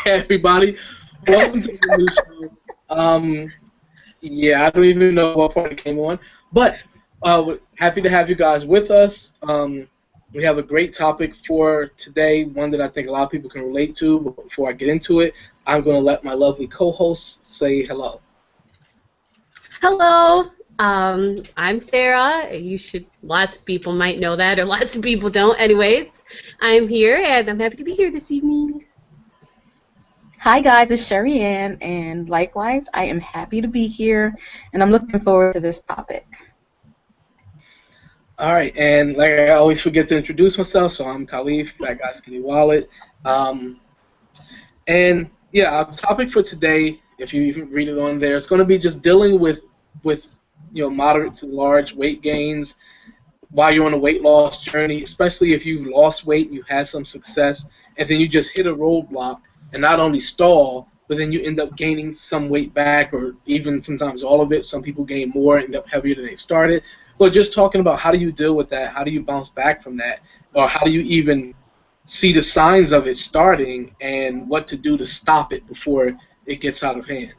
everybody. Welcome to the new show. Yeah, I don't even know what part it came on, but we're happy to have you guys with us. We have a great topic for today, one that I think a lot of people can relate to. But before I get into it, I'm going to let my lovely co-host say hello. Hello, I'm Sarah. Lots of people might know that, or lots of people don't. Anyways, I'm here, and I'm happy to be here this evening. Hi guys, it's Sherry Ann, and likewise, I am happy to be here, and I'm looking forward to this topic. All right, and like I always forget to introduce myself, so I'm Khalif, that guy Skinny Wallet. And yeah, our topic for today, if you even read it on there, it's going to be just dealing with moderate to large weight gains while you're on a weight loss journey, especially if you've lost weight, you had some success, and then you just hit a roadblock and not only stall, but then you end up gaining some weight back, or even sometimes all of it. Some people gain more, end up heavier than they started. But just talking about how do you deal with that, how do you bounce back from that, or how do you even see the signs of it starting and what to do to stop it before it gets out of hand.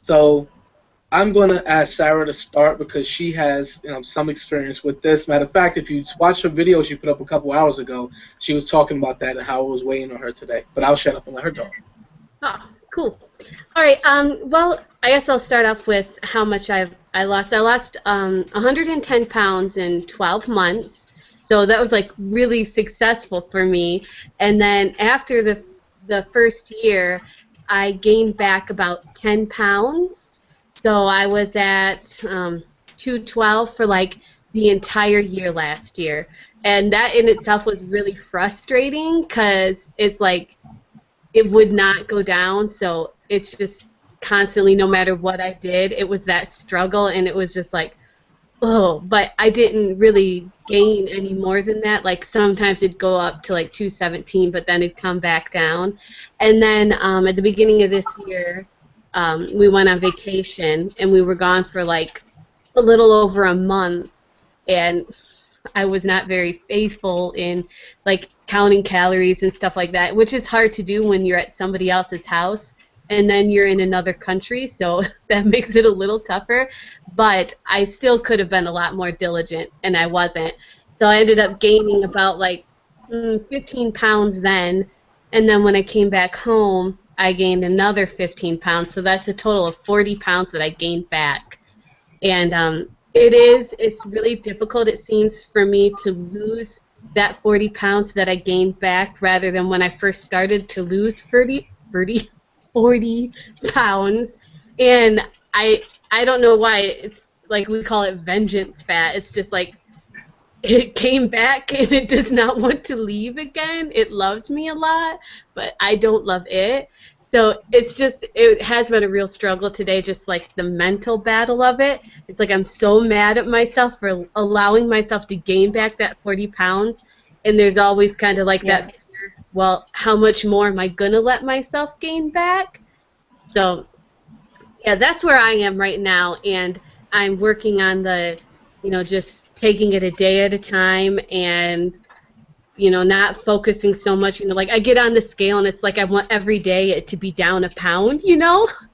So I'm going to ask Sarah to start because she has some experience with this. Matter of fact, if you watch her video she put up a couple hours ago, she was talking about that and how it was weighing on her today. But I'll shut up and let her talk. Oh, cool. All right. Well, I guess I'll start off with how much I lost. I lost 110 pounds in 12 months. So that was like really successful for me. And then after the first year, I gained back about 10 pounds. So I was at 212 for like the entire year last year. And that in itself was really frustrating because it's like it would not go down. So it's just constantly, no matter what I did, it was that struggle, and it was just like, oh, but I didn't really gain any more than that. Like sometimes it'd go up to like 217, but then it'd come back down. And then at the beginning of this year, we went on vacation, and we were gone for like a little over a month, and I was not very faithful in like counting calories and stuff like that, which is hard to do when you're at somebody else's house and then you're in another country, so that makes it a little tougher. But I still could have been a lot more diligent, and I wasn't. So I ended up gaining about like 15 pounds then, and then when I came back home, I gained another 15 pounds, so that's a total of 40 pounds that I gained back. And it's really difficult, it seems, for me to lose that 40 pounds that I gained back rather than when I first started to lose 40 pounds. And I don't know why. It's like we call it vengeance fat. It's just like it came back and it does not want to leave again. It loves me a lot, but I don't love it. So it has been a real struggle today, just like the mental battle of it. It's like I'm so mad at myself for allowing myself to gain back that 40 pounds. And there's always kind of like that fear, well, how much more am I going to let myself gain back? So, yeah, that's where I am right now. And I'm working on just taking it a day at a time and not focusing so much, like I get on the scale and it's like I want every day it to be down a pound,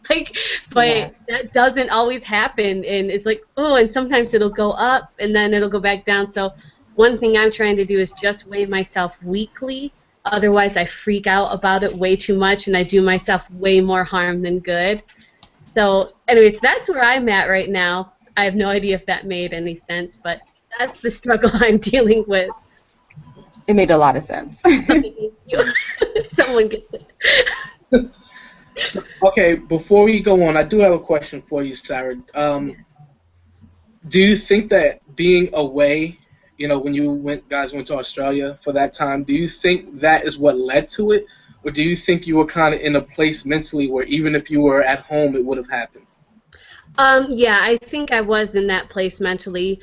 like, but Yes. that doesn't always happen, and it's like, oh, and sometimes it'll go up and then it'll go back down. So one thing I'm trying to do is just weigh myself weekly, otherwise I freak out about it way too much and I do myself way more harm than good. So anyways, that's where I'm at right now. I have no idea if that made any sense, but that's the struggle I'm dealing with. It made a lot of sense. Someone gets it. So, okay, before we go on, I do have a question for you, Sarah. Do you think that being away, when you guys went to Australia for that time, do you think that is what led to it? Or do you think you were kind of in a place mentally where even if you were at home, it would have happened? Yeah, I think I was in that place mentally.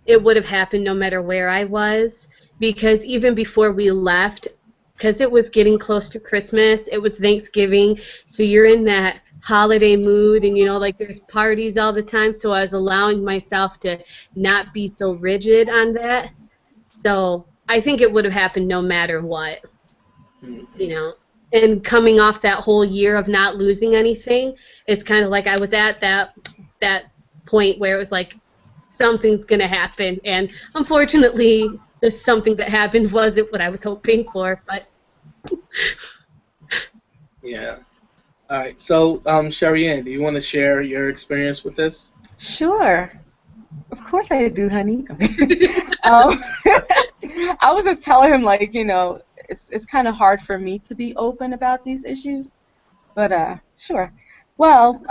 It would have happened no matter where I was, because even before we left, because it was getting close to Christmas, it was Thanksgiving, so you're in that holiday mood, and like there's parties all the time, so I was allowing myself to not be so rigid on that. So I think it would have happened no matter what, and coming off that whole year of not losing anything, it's kind of like I was at that point where it was like something's gonna happen, and unfortunately, the something that happened wasn't what I was hoping for. But Yeah. All right. So, Sherry Ann, do you want to share your experience with this? Sure. Of course I do, honey. I was just telling him, like, it's kind of hard for me to be open about these issues, but sure. Well,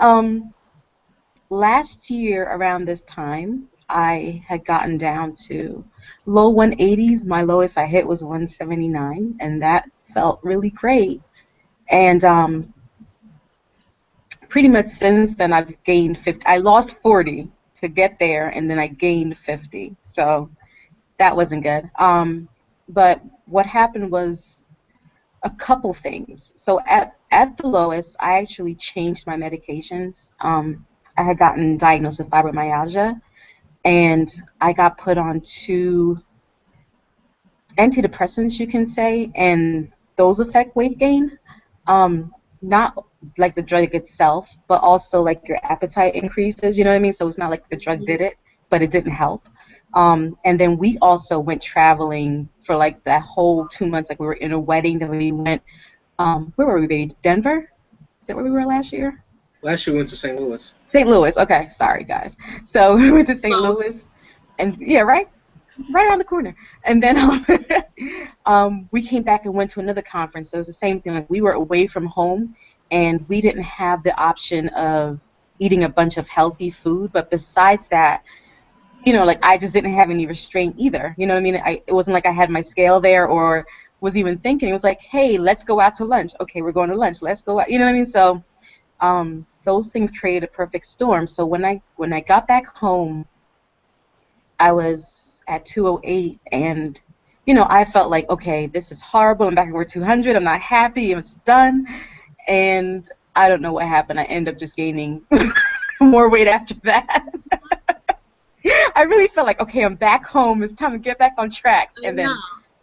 last year around this time, I had gotten down to low 180s. My lowest I hit was 179, and that felt really great. And pretty much since then, I've gained 50. I lost 40 to get there, and then I gained 50. So that wasn't good. But what happened was a couple things. So at the lowest, I actually changed my medications. I had gotten diagnosed with fibromyalgia, and I got put on 2 antidepressants, you can say, and those affect weight gain. Not like the drug itself, but also like your appetite increases, you know what I mean? So it's not like the drug did it, but it didn't help. And then we also went traveling for like that whole 2 months. Like we were in a wedding, then we went, where were we, baby? Denver? Is that where we were last year? Last year we went to St. Louis. St. Louis, okay, sorry guys. So we went to St. Close. Louis, and yeah, right around the corner. And then we came back and went to another conference. So it was the same thing. Like we were away from home, and we didn't have the option of eating a bunch of healthy food. But besides that, like I just didn't have any restraint either. You know what I mean? It wasn't like I had my scale there or was even thinking. It was like, hey, let's go out to lunch. Okay, we're going to lunch. Let's go out. You know what I mean? So those things created a perfect storm. So when I got back home, I was at 208, and I felt like, okay, this is horrible. I'm back over 200. I'm not happy. It's done. And I don't know what happened. I ended up just gaining more weight after that. I really felt like, okay, I'm back home. It's time to get back on track. And then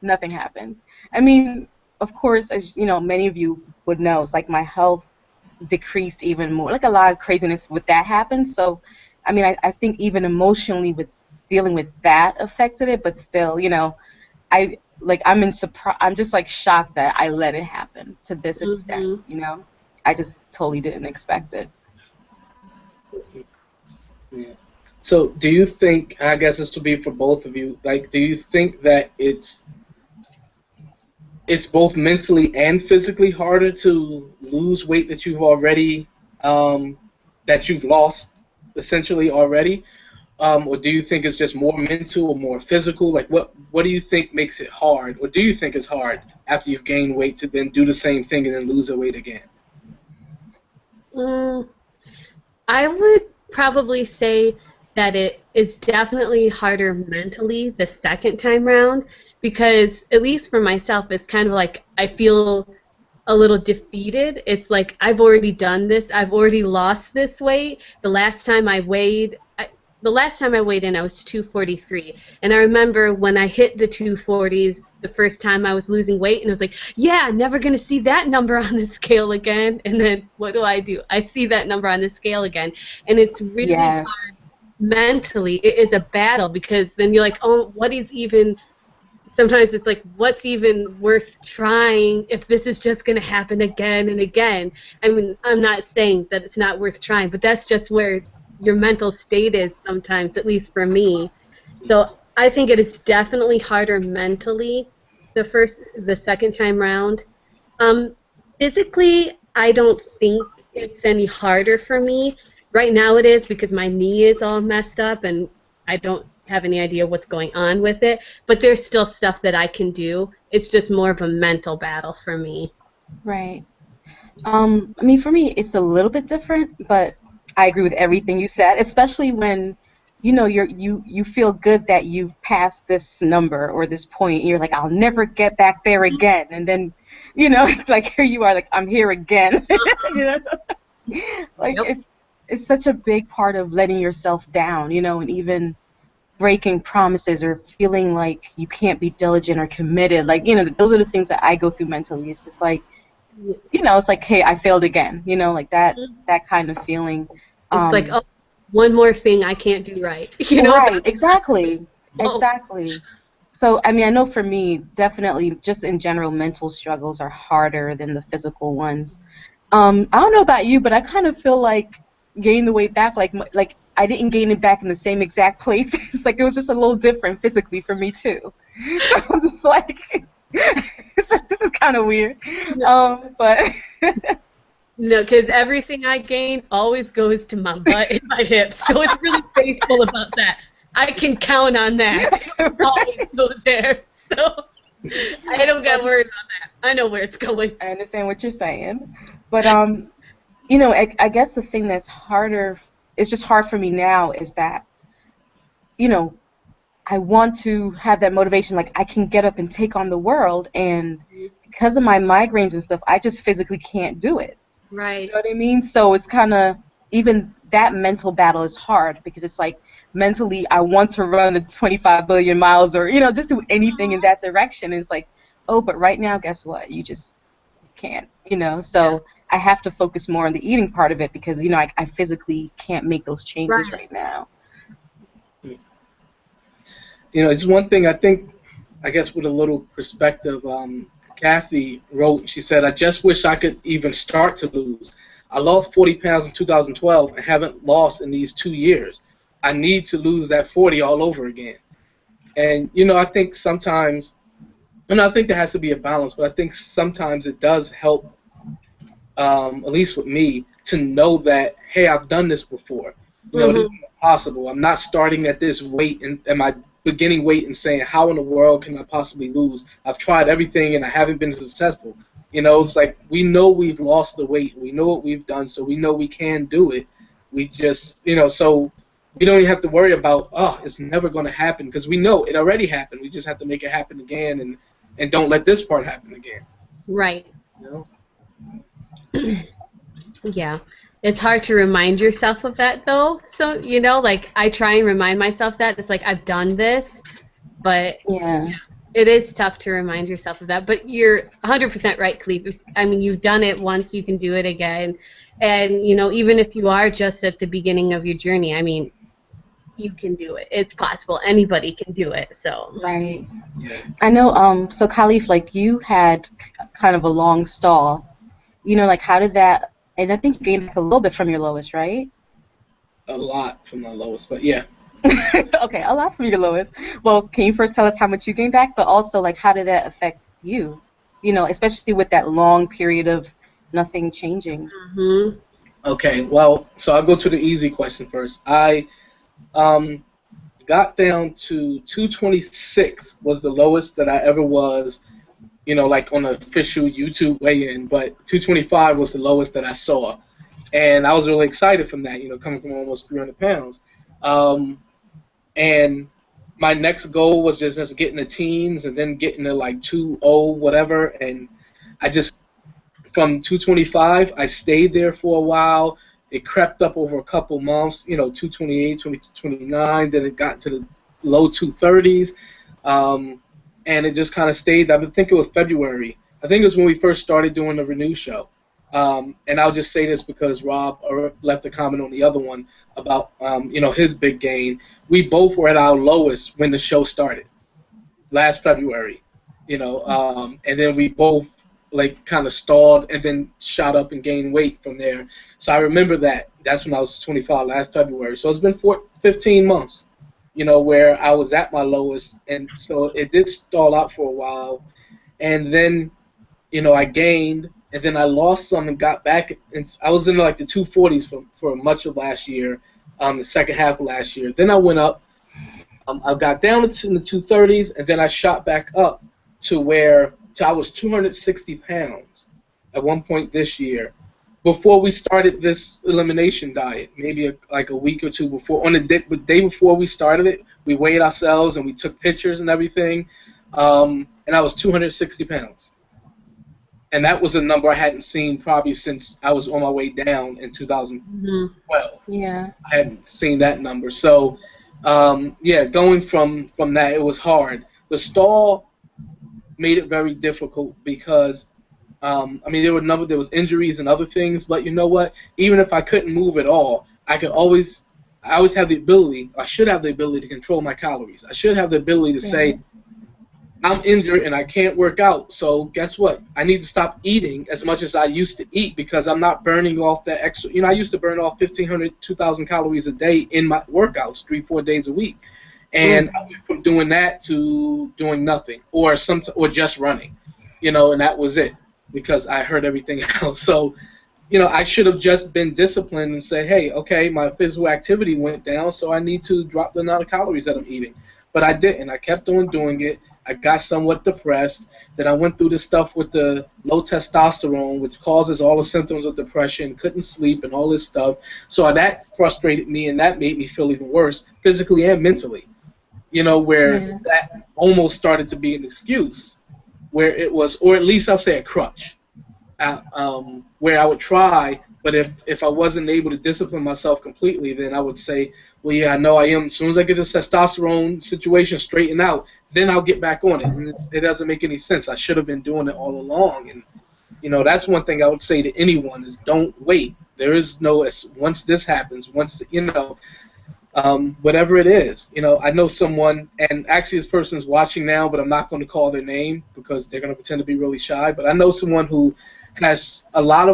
nothing happened. I mean, of course, as many of you would know, it's like my health decreased even more. Like a lot of craziness with that happened. So, I mean, I think even emotionally with dealing with that affected it. But still, I'm just like shocked that I let it happen to this extent. I just totally didn't expect it. Yeah. So do you think, I guess this will be for both of you, like, do you think that it's both mentally and physically harder to lose weight that you've already, that you've lost essentially already? Or do you think it's just more mental or more physical? Like, what do you think makes it hard? Or do you think it's hard after you've gained weight to then do the same thing and then lose the weight again? I would probably say that it is definitely harder mentally the second time round, because at least for myself, it's kind of like I feel a little defeated. It's like I've already done this. I've already lost this weight. The last time I weighed in, I was 243. And I remember when I hit the 240s the first time I was losing weight, and I was like, yeah, never going to see that number on the scale again. And then what do? I see that number on the scale again. And it's really hard mentally. It is a battle, because then you're like, oh, what is even... Sometimes it's like, what's even worth trying if this is just going to happen again and again? I mean, I'm not saying that it's not worth trying, but that's just where your mental state is sometimes, at least for me. So I think it is definitely harder mentally the second time round. Physically, I don't think it's any harder for me. Right now it is, because my knee is all messed up and I don't have any idea what's going on with it. But there's still stuff that I can do. It's just more of a mental battle for me. Right. I mean, for me, it's a little bit different, but I agree with everything you said, especially when, you feel good that you've passed this number or this point, and you're like, I'll never get back there again. And then, it's like, here you are, like, I'm here again. Like, Yep. It's such a big part of letting yourself down, and even breaking promises or feeling like you can't be diligent or committed. Like, those are the things that I go through mentally. It's just like, you know, it's like, hey, I failed again, you know, like that kind of feeling. It's like, oh, one more thing I can't do right. You know? Right, exactly. Oh. Exactly. So, I mean, I know for me, definitely, just in general, mental struggles are harder than the physical ones. I don't know about you, but I kind of feel like gaining the weight back, like I didn't gain it back in the same exact place. It's like it was just a little different physically for me too. So I'm just like, this is kind of weird. But No, because everything I gain always goes to my butt and my hips, so it's really faithful about that. I can count on that. It always go there, so I don't got worried about that. I know where it's going. I understand what you're saying, but you know, I guess the thing that's harder, it's just hard for me now, is that, you know, I want to have that motivation, like I can get up and take on the world, and because of my migraines and stuff, I just physically can't do it. Right. You know what I mean? So it's kind of, even that mental battle is hard, because it's like mentally I want to run the 25 billion miles, or, you know, just do anything in that direction. It's like, oh, but right now, guess what? You just can't, you know? So I have to focus more on the eating part of it, because, you know, I physically can't make those changes right now. You know, it's one thing I think, I guess with a little perspective, Kathy wrote, she said, I just wish I could even start to lose. I lost 40 pounds in 2012 and haven't lost in these 2 years. I need to lose that 40 all over again. And, you know, I think sometimes, and I think there has to be a balance, but I think sometimes it does help, at least with me, to know that, hey, I've done this before. You know, this is possible. I'm not starting at this weight and my beginning weight and saying, how in the world can I possibly lose? I've tried everything and I haven't been successful. You know, it's like we know we've lost the weight. We know what we've done, so we know we can do it. We just, you know, so we don't even have to worry about, oh, it's never going to happen, because we know it already happened. We just have to make it happen again, and don't let this part happen again. Right. You know? Yeah. It's hard to remind yourself of that, though. So, you know, like, I try and remind myself that. It's like, I've done this, but yeah, it is tough to remind yourself of that. But you're 100% right, Cleve. I mean, you've done it once, you can do it again. And, you know, even if you are just at the beginning of your journey, I mean, you can do it. It's possible. Anybody can do it. So. Right. I know, so Khalif, like, you had kind of a long stall. You know, like, how did that, and I think you gained back a little bit from your lowest, right? A lot from my lowest, but yeah. Okay, a lot from your lowest. Well, can you first tell us how much you gained back, but also, like, how did that affect you? You know, especially with that long period of nothing changing. Okay, well, so I'll go to the easy question first. I got down to 226 was the lowest that I ever was, you know, like on the official YouTube weigh-in, but 225 was the lowest that I saw. And I was really excited from that, you know, coming from almost 300 pounds. And my next goal was just getting the teens and then getting to like 20 whatever. And I just, from 225, I stayed there for a while. It crept up over a couple months, you know, 228, 229, then it got to the low 230s. And it just kind of stayed. I think it was February. I think it was when we first started doing the Renew show. And I'll just say this because Rob left a comment on the other one about, you know, his big gain. We both were at our lowest when the show started, last February, you know, and then we both, like, kind of stalled and then shot up and gained weight from there. So I remember that. That's when I was 25, last February. So it's been 15 months, you know, where I was at my lowest. And so it did stall out for a while. And then, you know, I gained, and then I lost some and got back. And I was in like the 240s for much of last year, the second half of last year. Then I went up. I got down in the 230s, and then I shot back up to where I was 260 pounds at one point this year, before we started this elimination diet, maybe like a week or two before. On the day before we started it, we weighed ourselves and we took pictures and everything, and I was 260 pounds. And that was a number I hadn't seen probably since I was on my way down in 2012. Yeah. I hadn't seen that number. So, yeah, going from that, it was hard. The stall made it very difficult because I mean, there was injuries and other things, but you know what? Even if I couldn't move at all, I always have the ability. I should have the ability to control my calories. I should have the ability to say, I'm injured and I can't work out. So guess what? I need to stop eating as much as I used to eat because I'm not burning off that extra. You know, I used to burn off 1,500, 2,000 calories a day in my workouts, 3-4 days a week, and I went from doing that to doing nothing or just running, you know, and that was it because I heard everything else. So, you know, I should have just been disciplined and say, hey, okay, my physical activity went down, so I need to drop the amount of calories that I'm eating. But I didn't. I kept on doing it. I got somewhat depressed. Then I went through this stuff with the low testosterone, which causes all the symptoms of depression, couldn't sleep, and all this stuff. So that frustrated me, and that made me feel even worse, physically and mentally. You know, where that almost started to be an excuse, where it was, or at least I'll say a crutch, where I would try, but if I wasn't able to discipline myself completely, then I would say, well, yeah, I know I am. As soon as I get this testosterone situation straightened out, then I'll get back on it. And it doesn't make any sense. I should have been doing it all along. And, you know, that's one thing I would say to anyone is don't wait. There is no, once this happens, you know, whatever it is. You know, I know someone, and actually this person's watching now, but I'm not going to call their name because they're going to pretend to be really shy. But I know someone who has a lot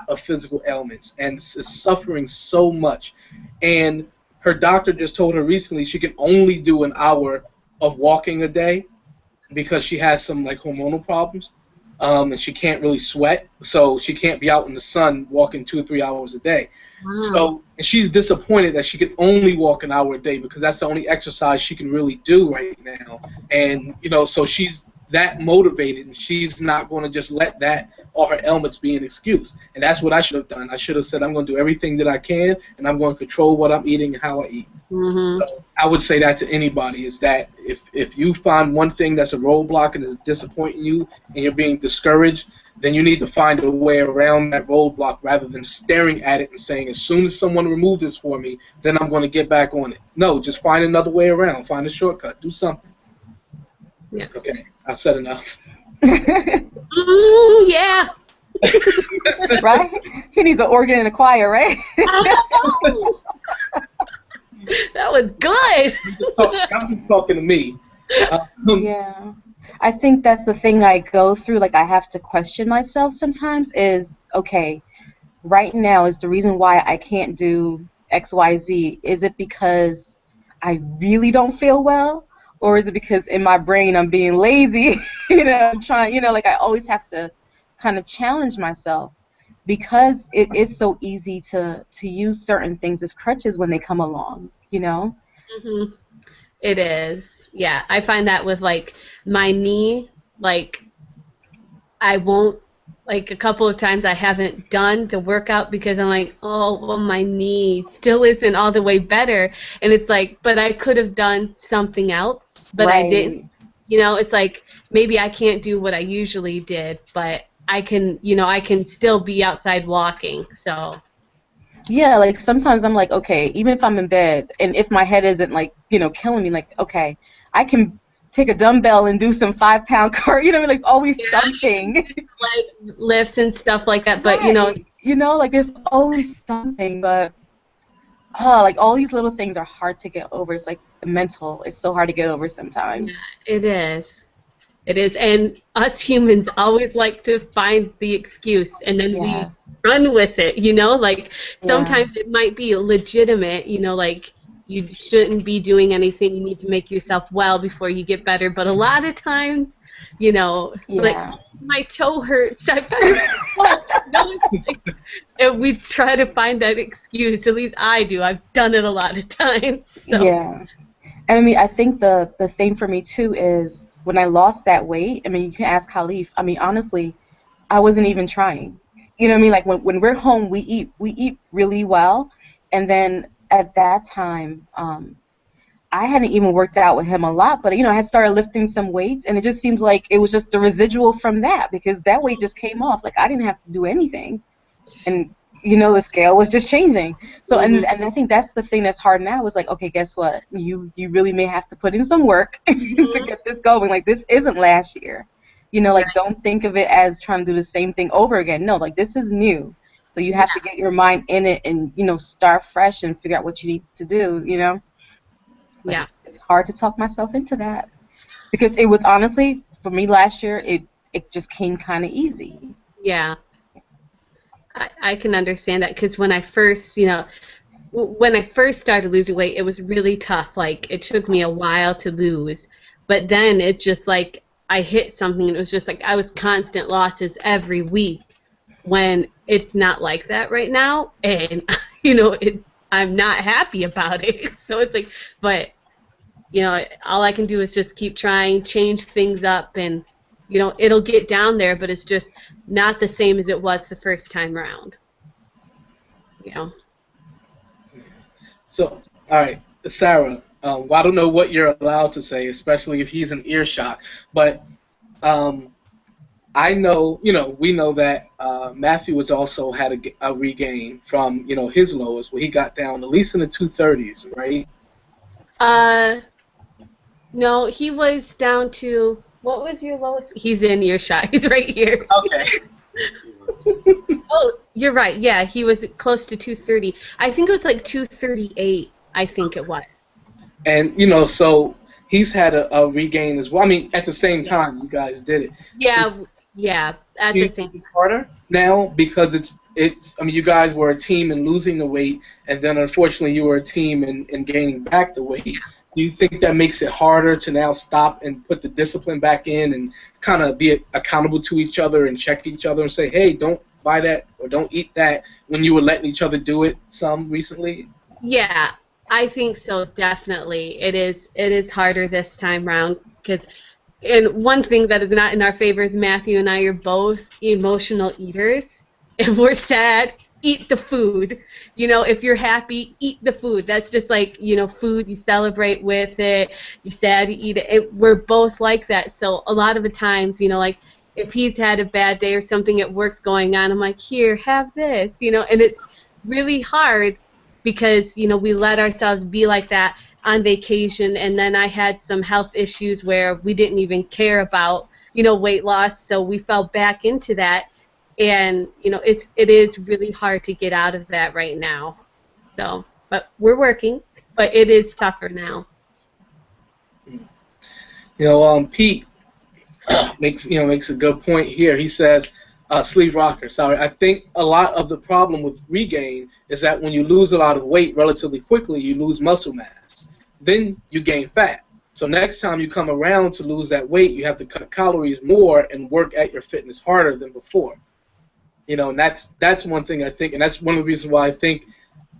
of physical ailments and is suffering so much, and her doctor just told her recently she can only do an hour of walking a day because she has some like hormonal problems, and she can't really sweat, so she can't be out in the sun walking 2 or 3 hours a day. Wow. So, and she's disappointed that she can only walk an hour a day because that's the only exercise she can really do right now. And you know, so she's that motivated, and she's not going to just let that or her ailments be an excuse. And that's what I should have done. I should have said, I'm going to do everything that I can, and I'm going to control what I'm eating and how I eat. So I would say that to anybody, is that if you find one thing that's a roadblock and is disappointing you and you're being discouraged, then you need to find a way around that roadblock rather than staring at it and saying, as soon as someone removes this for me, then I'm going to get back on it. No, just find another way around. Find a shortcut. Do something. Yeah. Okay, I said enough. Yeah. Right? He needs an organ and a choir, right? That was good. I'm just talking to me. Yeah. I think that's the thing I go through. Like, I have to question myself sometimes is, okay, right now is the reason why I can't do X, Y, Z. Is it because I really don't feel well? Or is it because in my brain I'm being lazy? You know, I'm trying, you know, like I always have to kind of challenge myself because it is so easy to use certain things as crutches when they come along, you know? Mm-hmm. It is. Yeah, I find that with, like, my knee, like, I won't, like, a couple of times I haven't done the workout because I'm like, oh, well, my knee still isn't all the way better. And it's like, but I could have done something else, but I didn't. You know, it's like, maybe I can't do what I usually did, but I can, you know, I can still be outside walking, so. Yeah, like sometimes I'm like, okay, even if I'm in bed and if my head isn't like, you know, killing me, like, okay, I can take a dumbbell and do some 5-pound car, you know, like always something. Like lifts and stuff like that, but right. You know, like there's always something, but like all these little things are hard to get over. It's like the mental is so hard to get over sometimes. Yeah, it is. It is, and us humans always like to find the excuse, and then we run with it, you know? Like, sometimes it might be legitimate, you know, like, you shouldn't be doing anything, you need to make yourself well before you get better, but a lot of times, you know, like, my toe hurts, and we try to find that excuse, at least I do, I've done it a lot of times, so. Yeah, and I mean, I think the thing for me, too, is when I lost that weight, I mean, you can ask Khalif. I mean, honestly, I wasn't even trying. You know what I mean? Like, when we're home, we eat really well. And then at that time, I hadn't even worked out with him a lot. But, you know, I had started lifting some weights. And it just seems like it was just the residual from that. Because that weight just came off. Like, I didn't have to do anything. And, you know, the scale was just changing. So, and I think that's the thing that's hard now is like, okay, guess what? You really may have to put in some work to get this going. Like, this isn't last year. You know, like, don't think of it as trying to do the same thing over again. No, like, this is new. So you have to get your mind in it and, you know, start fresh and figure out what you need to do, you know. But Yeah. it's hard to talk myself into that because it was honestly, for me last year, it just came kind of easy. Yeah. I can understand that because when I first, when I first started losing weight, it was really tough. Like, it took me a while to lose. But then it just, like, I hit something and it was just like I was constant losses every week when it's not like that right now. And, I'm not happy about it. So it's like, but, all I can do is just keep trying, change things up, and, it'll get down there, but it's just not the same as it was the first time around. So, all right, Sarah, I don't know what you're allowed to say, especially if he's in earshot, but I know, we know that Matthew has also had a regain from, his lowest, where he got down at least in the 230s, right? No, he was down to, what was your lowest? He's in earshot. He's right here. Okay. Oh, you're right. Yeah, he was close to 230. I think it was like 238, I think it was. And, so he's had a regain as well. I mean, at the same time, you guys did it. Yeah, at the same time. It's harder now because it's. I mean, you guys were a team in losing the weight, and then unfortunately you were a team in gaining back the weight. Yeah. Do you think that makes it harder to now stop and put the discipline back in and kind of be accountable to each other and check each other and say, hey, don't buy that or don't eat that, when you were letting each other do it some recently? Yeah, I think so, definitely. It is harder this time around because, and one thing that is not in our favor is Matthew and I are both emotional eaters. If we're sad, eat the food. If you're happy, eat the food. That's just like, food, you celebrate with it. You're sad, you eat it. We're both like that. So a lot of the times, like, if he's had a bad day or something at work's going on, I'm like, here, have this, and it's really hard because, we let ourselves be like that on vacation, and then I had some health issues where we didn't even care about, weight loss, so we fell back into that. And, it is really hard to get out of that right now. So, but we're working, but it is tougher now. Pete makes a good point here. He says, sleeve rocker, sorry. I think a lot of the problem with regain is that when you lose a lot of weight relatively quickly, you lose muscle mass. Then you gain fat. So next time you come around to lose that weight, you have to cut calories more and work at your fitness harder than before. And that's one thing I think, and that's one of the reasons why I think,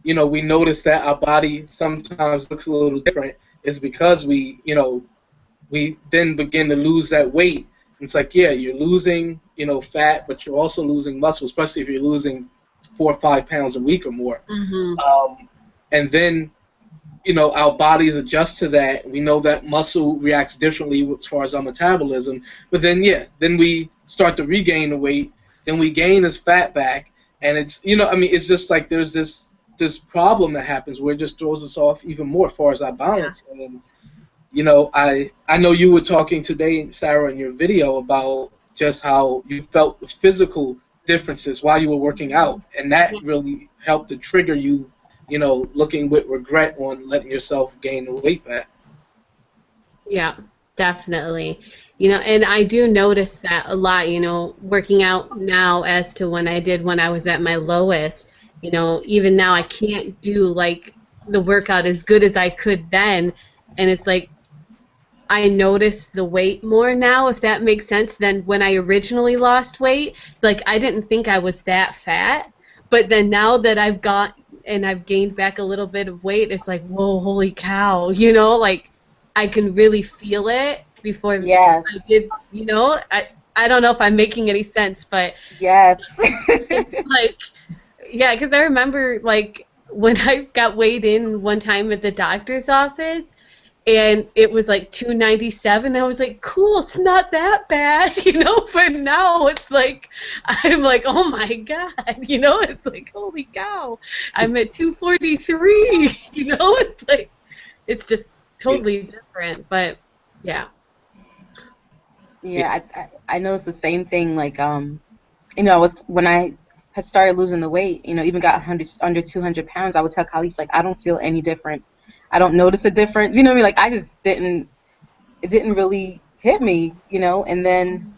we notice that our body sometimes looks a little different is because we then begin to lose that weight. It's like, yeah, you're losing, fat, but you're also losing muscle, especially if you're losing 4 or 5 pounds a week or more. Mm-hmm. And then, our bodies adjust to that. We know that muscle reacts differently as far as our metabolism. But then, then we start to regain the weight. Then we gain this fat back, and it's it's just like there's this problem that happens where it just throws us off even more as far as our balance. Yeah. And I know you were talking today, Sarah, in your video about just how you felt the physical differences while you were working out, and that really helped to trigger you, looking with regret on letting yourself gain the weight back. Yeah, definitely. And I do notice that a lot, working out now as to when I did when I was at my lowest. Even now I can't do, like, the workout as good as I could then. And it's like I notice the weight more now, if that makes sense, than when I originally lost weight. It's like I didn't think I was that fat. But then now that I've gained back a little bit of weight, it's like, whoa, holy cow, like I can really feel it. Before yes. I did, I don't know if I'm making any sense, but yes, like, yeah, because I remember, like, when I got weighed in one time at the doctor's office, and it was like 297. I was like, cool, it's not that bad, But now it's like, I'm like, oh my god, It's like, holy cow, I'm at 243, It's like, it's just totally different, but yeah. Yeah, I noticed the same thing. Like, you know, I was when I had started losing the weight, you know, even got 100, under 200 pounds, I would tell Khalif, like, I don't feel any different. I don't notice a difference. You know what I mean? Like, I just didn't, it didn't really hit me, you know. And then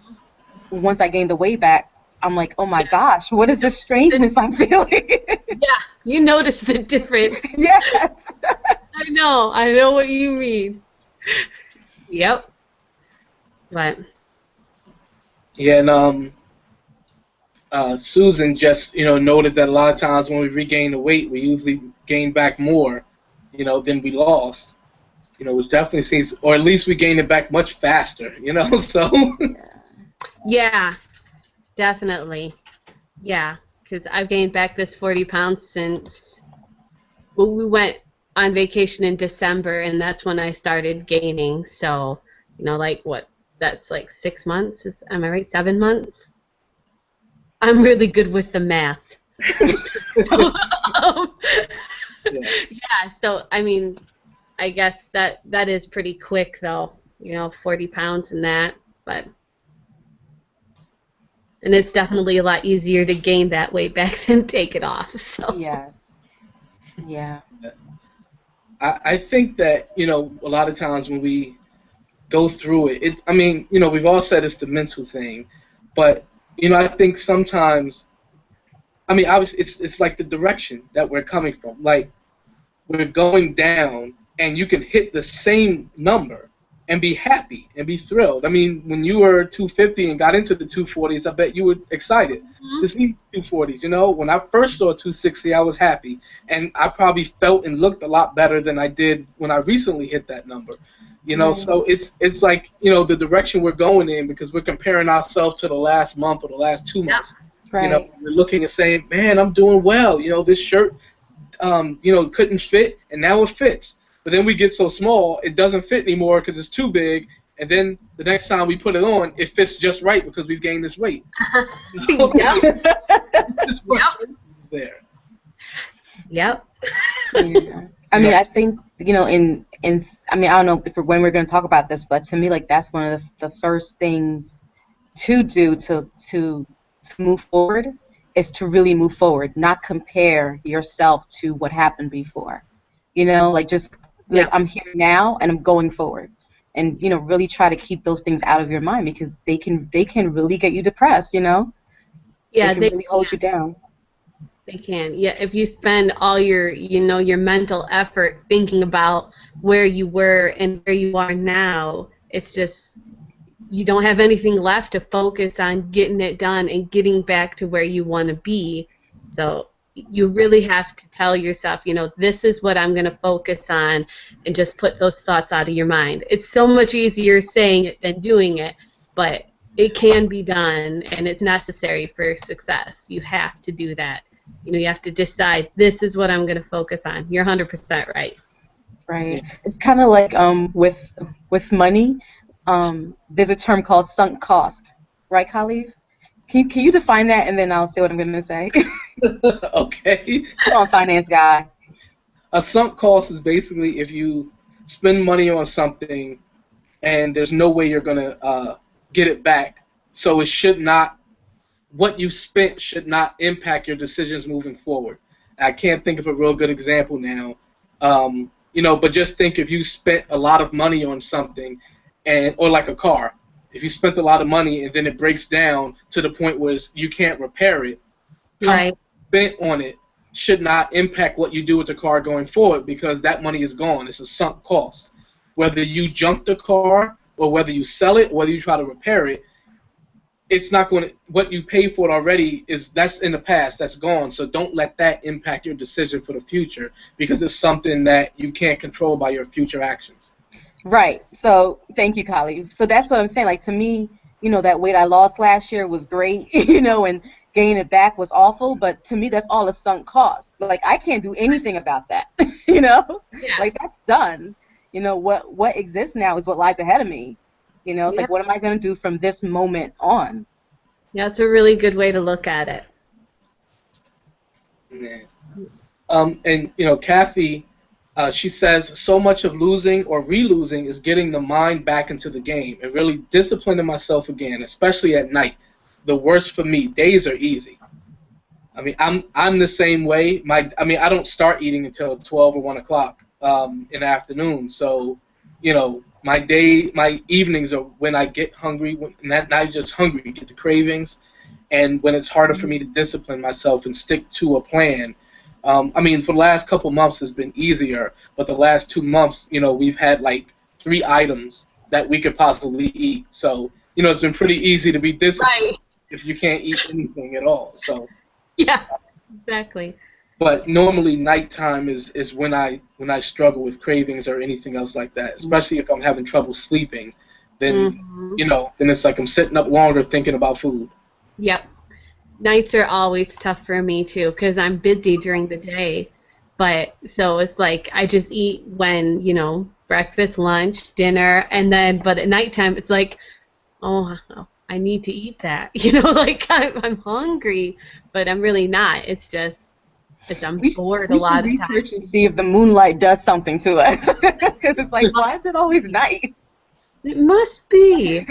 once I gained the weight back, I'm like, oh my gosh, what is this strangeness I'm feeling? Yeah, you notice the difference. Yes. I know what you mean. Yep. But Yeah, and Susan just, noted that a lot of times when we regain the weight, we usually gain back more, than we lost. Which definitely seems, or at least we gain it back much faster, so. yeah, definitely. Yeah, because I've gained back this 40 pounds since we went on vacation in December, and that's when I started gaining. So, like what? That's like 6 months. Am I right? 7 months? I'm really good with the math. Yeah, so, I mean, I guess that is pretty quick, though. 40 pounds and that, but... And it's definitely a lot easier to gain that weight back than take it off. So. Yes. Yeah. I think that, a lot of times when we go through it, we've all said it's the mental thing, but, I think sometimes, obviously it's like the direction that we're coming from. Like, we're going down, and you can hit the same number and be happy and be thrilled. When you were 250 and got into the 240s, I bet you were excited to see 240s. When I first saw 260, I was happy, and I probably felt and looked a lot better than I did when I recently hit that number. So it's like, the direction we're going in, because we're comparing ourselves to the last month or the last 2 months. Right. We're looking and saying, man, I'm doing well. This shirt, couldn't fit, and now it fits. But then we get so small, it doesn't fit anymore because it's too big. And then the next time we put it on, it fits just right because we've gained this weight. Yep. There. Yep. Yeah. I think, in I don't know if when we're going to talk about this, but to me, like, that's one of the first things to do to move forward is to really move forward, not compare yourself to what happened before. Like, just like, I'm here now and I'm going forward, and really try to keep those things out of your mind, because they can really get you depressed. Yeah, they can really hold you down. They can. Yeah, if you spend all your your mental effort thinking about where you were and where you are now, it's just you don't have anything left to focus on getting it done and getting back to where you want to be. So you really have to tell yourself, this is what I'm going to focus on, and just put those thoughts out of your mind. It's so much easier saying it than doing it, but it can be done, and it's necessary for success. You have to do that. You have to decide, this is what I'm going to focus on. You're 100% right. Right. It's kind of like with money. There's a term called sunk cost, right, Khalif? Can you define that, and then I'll say what I'm going to say? Okay. Come on, finance guy. A sunk cost is basically if you spend money on something and there's no way you're going to get it back. So it should not, what you spent should not impact your decisions moving forward. I can't think of a real good example now. But just think, if you spent a lot of money on something, or like a car, if you spent a lot of money and then it breaks down to the point where you can't repair it, right, spent on it should not impact what you do with the car going forward, because that money is gone. It's a sunk cost. Whether you junk the car, or whether you sell it, or whether you try to repair it, it's not going to, what you pay for it already that's in the past, that's gone. So don't let that impact your decision for the future, because it's something that you can't control by your future actions. Right. So thank you, Khalif. So that's what I'm saying. Like, to me, that weight I lost last year was great, and gaining it back was awful. But to me, that's all a sunk cost. Like, I can't do anything about that. Yeah. Like, that's done. What exists now is what lies ahead of me. It's like, what am I going to do from this moment on? Yeah, that's a really good way to look at it. Yeah. And Kathy, She says so much of losing or re-losing is getting the mind back into the game and really disciplining myself again, especially at night. The worst for me. Days are easy. I mean, I'm the same way. I don't start eating until 12 or 1 o'clock in the afternoon. So, my evenings are when I get hungry, not just hungry, get the cravings, and when it's harder for me to discipline myself and stick to a plan. For the last couple months it's been easier, but the last 2 months, we've had like 3 items that we could possibly eat. So, it's been pretty easy to be disciplined Right. if you can't eat anything at all. So. Yeah, exactly. But normally nighttime is when I struggle with cravings or anything else like that. Especially if I'm having trouble sleeping, then then it's like I'm sitting up longer thinking about food. Yep. Nights are always tough for me too because I'm busy during the day. But so it's like I just eat when, breakfast, lunch, dinner, and then but at nighttime it's like, oh, I need to eat that. Like I'm hungry, but I'm really not. It's just I'm bored a lot of times. Research and see if the moonlight does something to us, because it's like, why is it always night? It must be.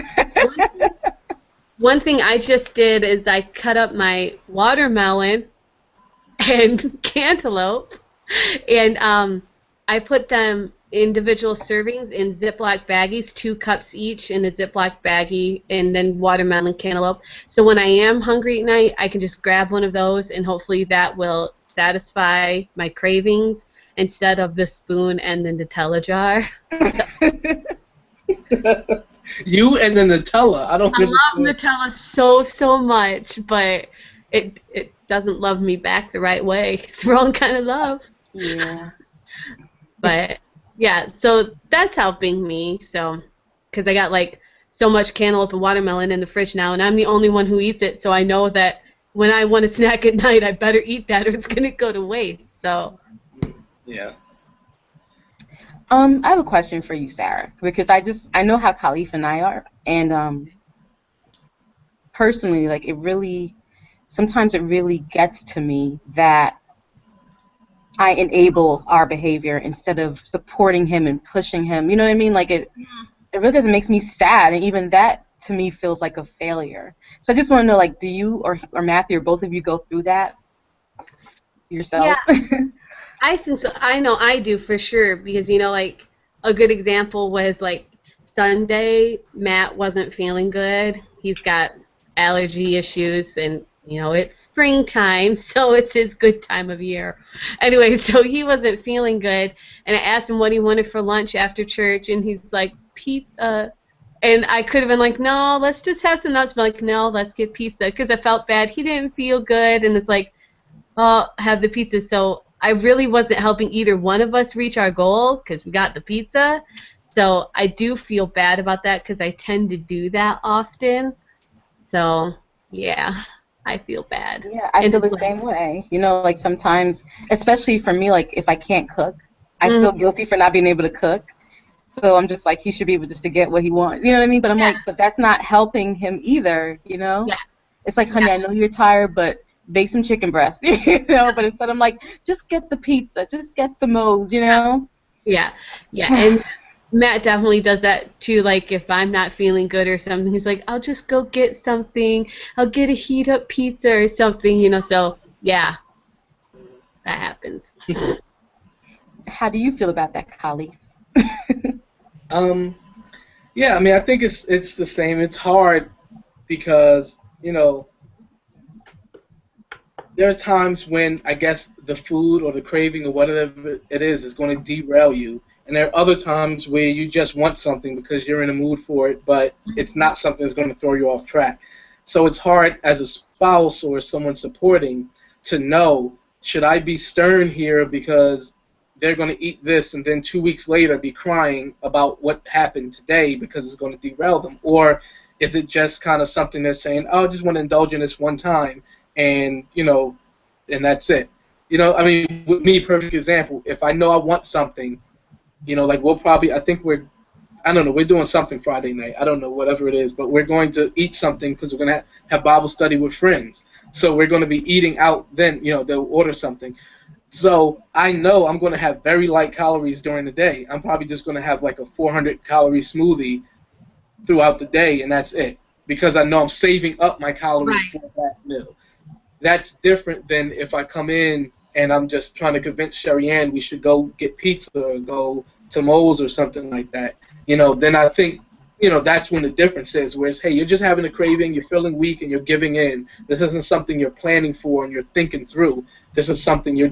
One thing I just did is I cut up my watermelon and cantaloupe, and I put them individual servings in Ziploc baggies, 2 cups each in a Ziploc baggie, and then watermelon cantaloupe. So when I am hungry at night, I can just grab one of those, and hopefully that will satisfy my cravings instead of the spoon and the Nutella jar. You and the Nutella. I love Nutella so much, but it doesn't love me back the right way. It's the wrong kind of love. Yeah. But yeah, so that's helping me. So, because I got like so much cantaloupe and watermelon in the fridge now, and I'm the only one who eats it. So I know that when I want a snack at night, I better eat that, or it's gonna go to waste. So. Yeah. I have a question for you, Sarah, because I know how Khalif and I are, and personally, like sometimes it really gets to me that I enable our behavior instead of supporting him and pushing him. You know what I mean? Like it really doesn't makes me sad, and even that to me feels like a failure. So I just want to know, like, do you or Matthew or both of you go through that yourselves? Yeah. I think so. I know I do for sure because, like a good example was like Sunday, Matt wasn't feeling good. He's got allergy issues and, it's springtime, so it's his good time of year. Anyway, so he wasn't feeling good, and I asked him what he wanted for lunch after church, and he's like, pizza. And I could have been like, no, let's just have some nuts. But like, no, let's get pizza because I felt bad. He didn't feel good, and it's like, oh, have the pizza. So I really wasn't helping either one of us reach our goal because we got the pizza. So I do feel bad about that because I tend to do that often. So, yeah, I feel bad. Yeah, I feel the same way. Like sometimes, especially for me, like if I can't cook, I feel guilty for not being able to cook. So I'm just like, he should be able just to get what he wants. You know what I mean? But I'm like, but that's not helping him either, Yeah. It's like, honey, I know you're tired, but bake some chicken breast, but instead I'm like, just get the pizza, just get the moles, Yeah, and Matt definitely does that too, like if I'm not feeling good or something, he's like, I'll just go get something, I'll get a heat up pizza or something, so yeah, that happens. How do you feel about that, Khalif? Yeah, I think it's the same. It's hard because, there are times when I guess the food or the craving or whatever it is going to derail you. And there are other times where you just want something because you're in a mood for it, but it's not something that's going to throw you off track. So it's hard as a spouse or someone supporting to know, should I be stern here because they're going to eat this and then 2 weeks later be crying about what happened today because it's going to derail them? Or is it just kind of something they're saying, oh, I just want to indulge in this one time, and, and that's it. With me, perfect example, if I know I want something, like we're doing something Friday night. I don't know, whatever it is, but we're going to eat something because we're going to have Bible study with friends. So we're going to be eating out then, they'll order something. So I know I'm going to have very light calories during the day. I'm probably just going to have like a 400-calorie smoothie throughout the day, and that's it. Because I know I'm saving up my calories Right. for that meal. That's different than if I come in and I'm just trying to convince Sherry Ann we should go get pizza or go to Moe's or something like that. Then I think, that's when the difference is. Whereas, hey, you're just having a craving, you're feeling weak, and you're giving in. This isn't something you're planning for and you're thinking through. This is something your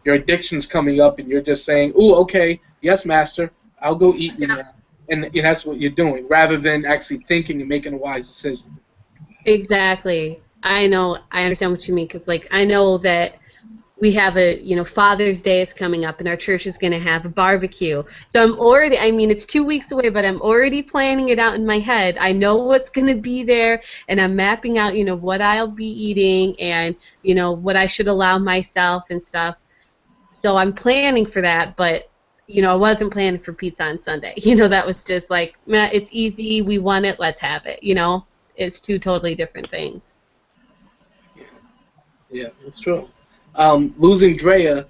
addiction's coming up and you're just saying, ooh, okay, yes, master, I'll go eat you now. And that's what you're doing, rather than actually thinking and making a wise decision. Exactly. I know. I understand what you mean, because I know that we have Father's Day is coming up, and our church is going to have a barbecue. So it's 2 weeks away, but I'm already planning it out in my head. I know what's going to be there, and I'm mapping out, what I'll be eating and, what I should allow myself and stuff. So I'm planning for that, but, I wasn't planning for pizza on Sunday. That was just like, meh, it's easy, we want it, let's have it, It's two totally different things. Yeah, that's true. Losing Drea,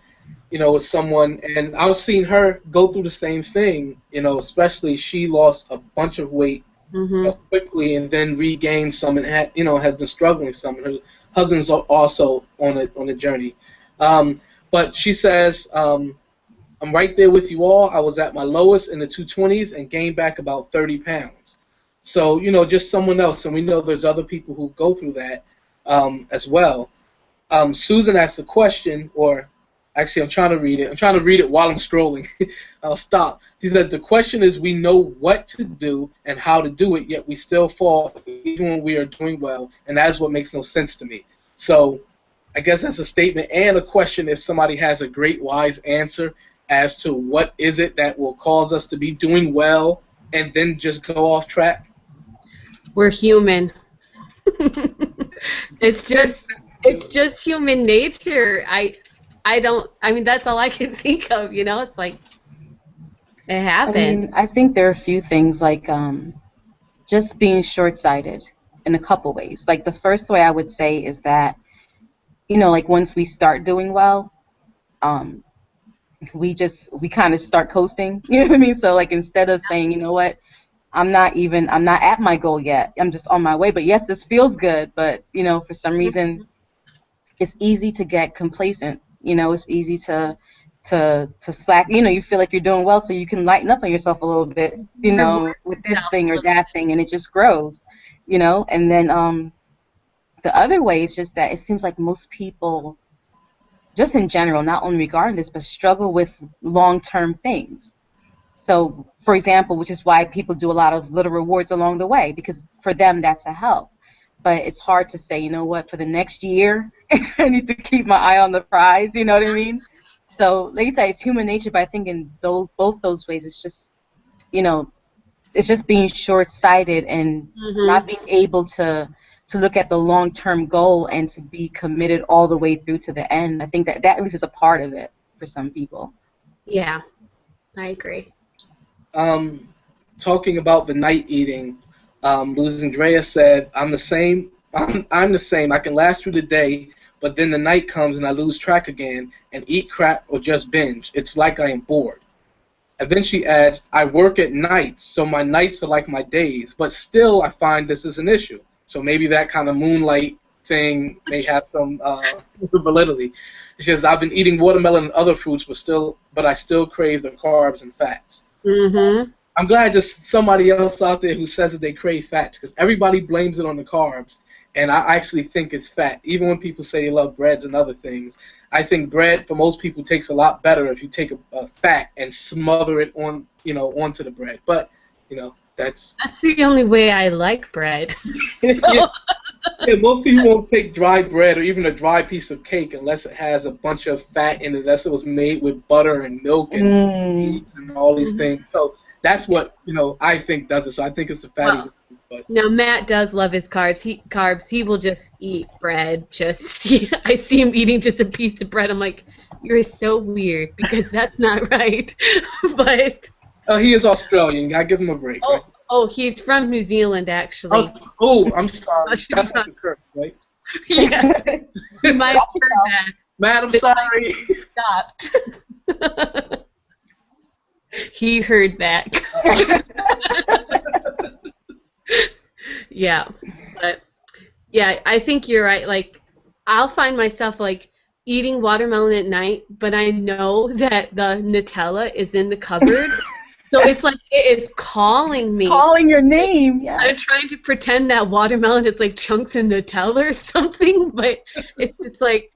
was someone, and I've seen her go through the same thing, especially she lost a bunch of weight quickly and then regained some and has been struggling some. And her husband's also on a journey. But she says, I'm right there with you all. I was at my lowest in the 220s and gained back about 30 pounds. So, just someone else, and we know there's other people who go through that as well. Susan asked a question, or actually I'm trying to read it. I'm trying to read it while I'm scrolling. I'll stop. She said, the question is, we know what to do and how to do it, yet we still fall even when we are doing well, and that's what makes no sense to me. So I guess that's a statement and a question if somebody has a great, wise answer as to what is it that will cause us to be doing well and then just go off track. We're human. It's just human nature. That's all I can think of, it's like it happened. I think there are a few things like just being short-sighted in a couple ways. Like the first way I would say is that, once we start doing well, we kind of start coasting, you know what I mean? So instead of saying, you know what, I'm not at my goal yet, I'm just on my way, but yes, this feels good, but for some reason it's easy to get complacent, it's easy to slack, you feel like you're doing well, so you can lighten up on yourself a little bit, with this thing or that thing, and it just grows, and then the other way is just that it seems like most people, just in general, not only regarding this, but struggle with long-term things. So, for example, which is why people do a lot of little rewards along the way, because for them that's a help. But it's hard to say, you know what, for the next year, I need to keep my eye on the prize, you know what I mean? So, like I said, it's human nature, but I think in both those ways, it's just, it's just being short-sighted and not being able to look at the long-term goal and to be committed all the way through to the end. I think that at least is a part of it for some people. Yeah, I agree. Talking about the night eating, Losing Drea said, I'm the same. I'm the same. I can last through the day, but then the night comes and I lose track again and eat crap or just binge. It's like I am bored. And then she adds, I work at nights, so my nights are like my days, but still I find this is an issue. So maybe that kind of moonlight thing may have some validity. She says, I've been eating watermelon and other fruits, but I still crave the carbs and fats. I'm glad there's somebody else out there who says that they crave fat, because everybody blames it on the carbs, and I actually think it's fat. Even when people say they love breads and other things, I think bread for most people tastes a lot better if you take a fat and smother it on, onto the bread. But that's the only way I like bread. Yeah, most people won't take dry bread or even a dry piece of cake unless it has a bunch of fat in it, unless it was made with butter and milk and meats and all these things. So that's what I think does it. So I think it's the fatty. But now Matt does love his carbs. He will just eat bread. I see him eating just a piece of bread. I'm like, you're so weird, because that's not right. But he is Australian. I give him a break. Right? Oh, he's from New Zealand, actually. Oh, I'm sorry. That's not the curse, right? Yeah. You might have heard that. Matt, I'm sorry. Stopped. He heard that. Yeah, but yeah, I think you're right. Like, I'll find myself like eating watermelon at night, but I know that the Nutella is in the cupboard, so it's like it is calling me. Calling your name. Yeah. I'm trying to pretend that watermelon is like chunks of Nutella or something, but it's like,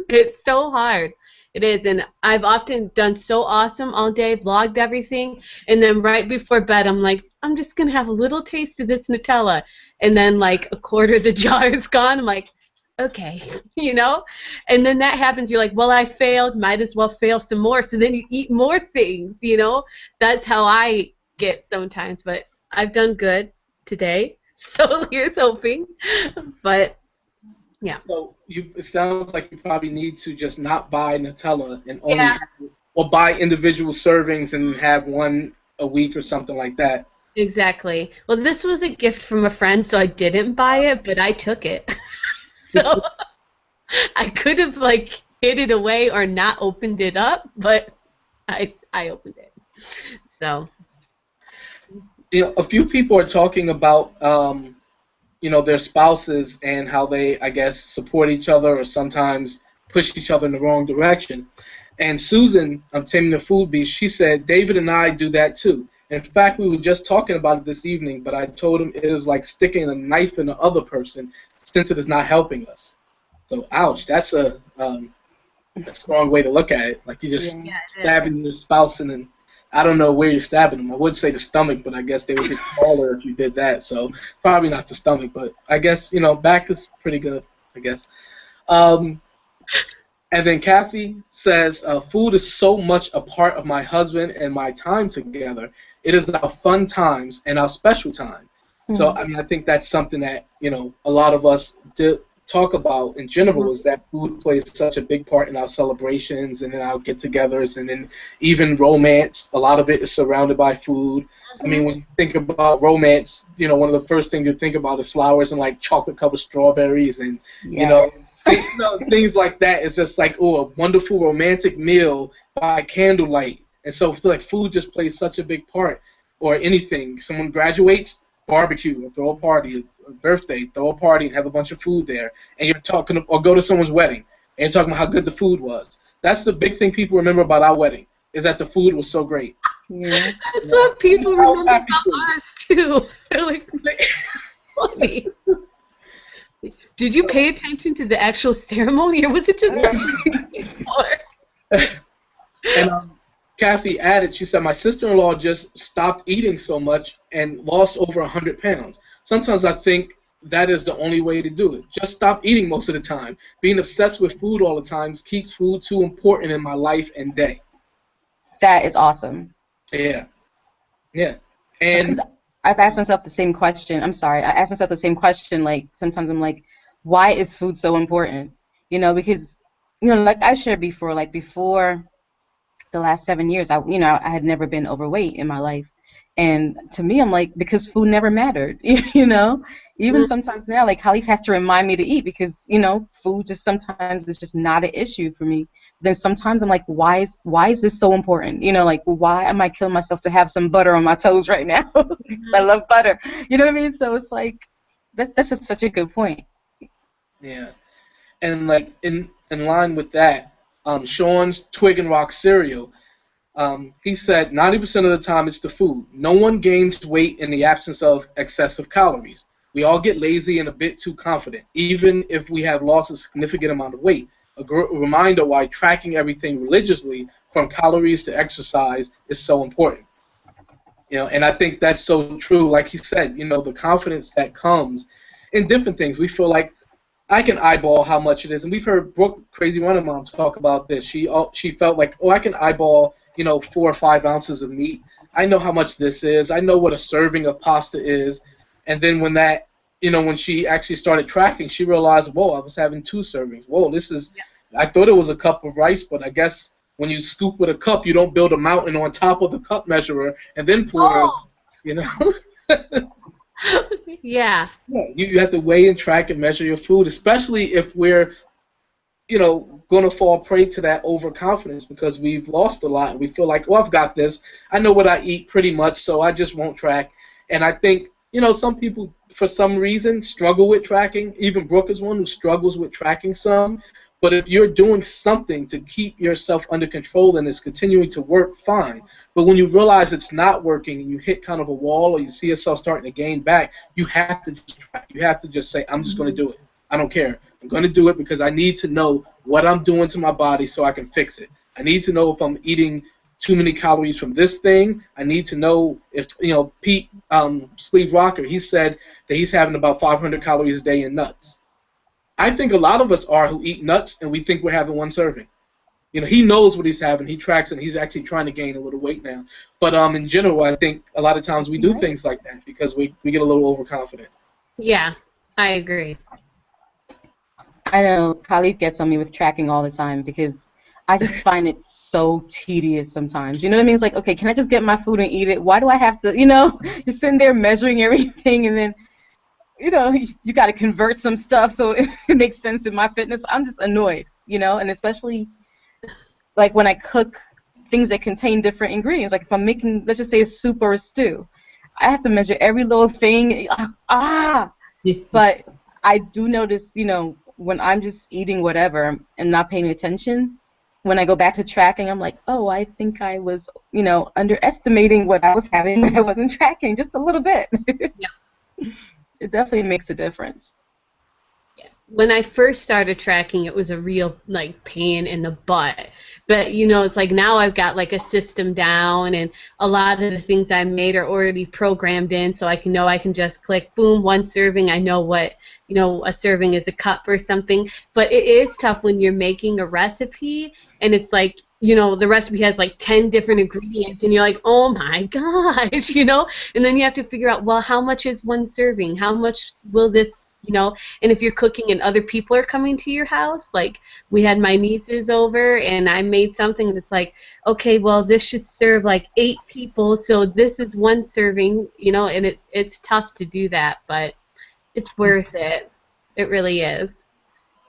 it's so hard. It is, and I've often done so awesome all day, vlogged everything, and then right before bed, I'm like, I'm just going to have a little taste of this Nutella, and then like a quarter of the jar is gone. I'm like, okay, you know? And then that happens, you're like, well, I failed, might as well fail some more, so then you eat more things, you know? That's how I get sometimes, but I've done good today, so here's hoping, but yeah. So it sounds like you probably need to just not buy Nutella and only or buy individual servings and have one a week or something like that. Exactly. Well, this was a gift from a friend, so I didn't buy it, but I took it. So I could have like hid it away or not opened it up, but I opened it. So. You know, a few people are talking about you know, their spouses and how they, I guess, support each other or sometimes push each other in the wrong direction. And Susan, Taming the Food Beast, she said, David and I do that too. In fact, we were just talking about it this evening, but I told him it is like sticking a knife in the other person since it is not helping us. So, ouch, that's a strong way to look at it. Like you're just stabbing your spouse and then I don't know where you're stabbing them. I would say the stomach, but I guess they would get smaller if you did that. So probably not the stomach, but I guess, you know, back is pretty good, I guess. And then Kathy says, food is so much a part of my husband and my time together. It is our fun times and our special time. Mm-hmm. So, I mean, I think that's something that, you know, a lot of us talk about in general is that food plays such a big part in our celebrations and in our get-togethers and then even romance. A lot of it is surrounded by food. I mean, when you think about romance, you know, one of the first things you think about is flowers and like chocolate-covered strawberries and, you know, things like that. It's just like, oh, a wonderful romantic meal by candlelight. And so I feel like food just plays such a big part. Or anything. Someone graduates, barbecue or throw a party, a birthday, throw a party and have a bunch of food there. And you're talking, or go to someone's wedding and you're talking about how good the food was. That's the big thing people remember about our wedding, is that the food was so great. Yeah. That's what people remember about us too. They're like, funny. Did you pay attention to the actual ceremony, or was it just And Kathy added, she said, my sister-in-law just stopped eating so much and lost over 100 pounds. Sometimes I think that is the only way to do it. Just stop eating most of the time. Being obsessed with food all the time keeps food too important in my life and day. That is awesome. Yeah. Yeah. And I've asked myself the same question. I'm sorry. I asked myself the same question. Like, sometimes I'm like, why is food so important? You know, because, you know, like I shared before, like before the last 7 years, I had never been overweight in my life. And to me, I'm like, because food never mattered, you know? Even sometimes now, like, Khalif has to remind me to eat because, you know, food just sometimes is just not an issue for me. Then sometimes I'm like, why is this so important? You know, like, why am I killing myself to have some butter on my toast right now? I love butter. You know what I mean? So it's like, that's just such a good point. Yeah. And, like, in line with that, Sean's Twig and Rock cereal, he said 90% of the time it's the food. No one gains weight in the absence of excessive calories. We all get lazy and a bit too confident, even if we have lost a significant amount of weight. A reminder why tracking everything religiously, from calories to exercise, is so important. You know, and I think that's so true. Like he said, you know, the confidence that comes in different things. We feel like I can eyeball how much it is, and we've heard Brooke, Crazy Running Mom, talk about this. She felt like, oh, I can eyeball, you know, 4 or 5 ounces of meat. I know how much this is. I know what a serving of pasta is. And then when that, you know, when she actually started tracking, she realized, whoa, I was having 2 servings. Whoa, this is, I thought it was a cup of rice, but I guess when you scoop with a cup, you don't build a mountain on top of the cup measurer and then pour, you know. Yeah. You have to weigh and track and measure your food, especially if we're going to fall prey to that overconfidence because we've lost a lot and we feel like, well, I've got this. I know what I eat pretty much, so I just won't track. And I think, some people, for some reason, struggle with tracking. Even Brooke is one who struggles with tracking some. But if you're doing something to keep yourself under control and it's continuing to work, fine. But when you realize it's not working and you hit kind of a wall or you see yourself starting to gain back, you have to just track. You have to just say, I'm just going to do it. I don't care. I'm going to do it because I need to know what I'm doing to my body so I can fix it. I need to know if I'm eating too many calories from this thing. I need to know if, Pete, Sleeve Rocker, he said that he's having about 500 calories a day in nuts. I think a lot of us are who eat nuts and we think we're having one serving. He knows what he's having. He tracks it. And he's actually trying to gain a little weight now. But in general, I think a lot of times we do things like that because we get a little overconfident. Yeah, I agree. I know Khalid gets on me with tracking all the time because I just find it so tedious sometimes. You know what I mean? It's like, okay, can I just get my food and eat it? Why do I have to, you're sitting there measuring everything and then, you got to convert some stuff so it makes sense in my fitness. I'm just annoyed, and especially like when I cook things that contain different ingredients. Like if I'm making, let's just say, a soup or a stew, I have to measure every little thing. But I do notice, when I'm just eating whatever and not paying attention, when I go back to tracking, I'm like, oh, I think I was, underestimating what I was having when I wasn't tracking just a little bit. Yeah. It definitely makes a difference. Yeah. When I first started tracking, it was a real pain in the butt. But it's like now I've got a system down, and a lot of the things I made are already programmed in, so I can just click, boom, one serving. I know what a serving is, a cup or something. But it is tough when you're making a recipe, and it's like, the recipe has 10 different ingredients, and you're like, oh my gosh, and then you have to figure out, well, how much is one serving? How much will this, and if you're cooking and other people are coming to your house, we had my nieces over, and I made something that's like, okay, well, this should serve 8 people, so this is one serving, and it's tough to do that, but it's worth it. It really is.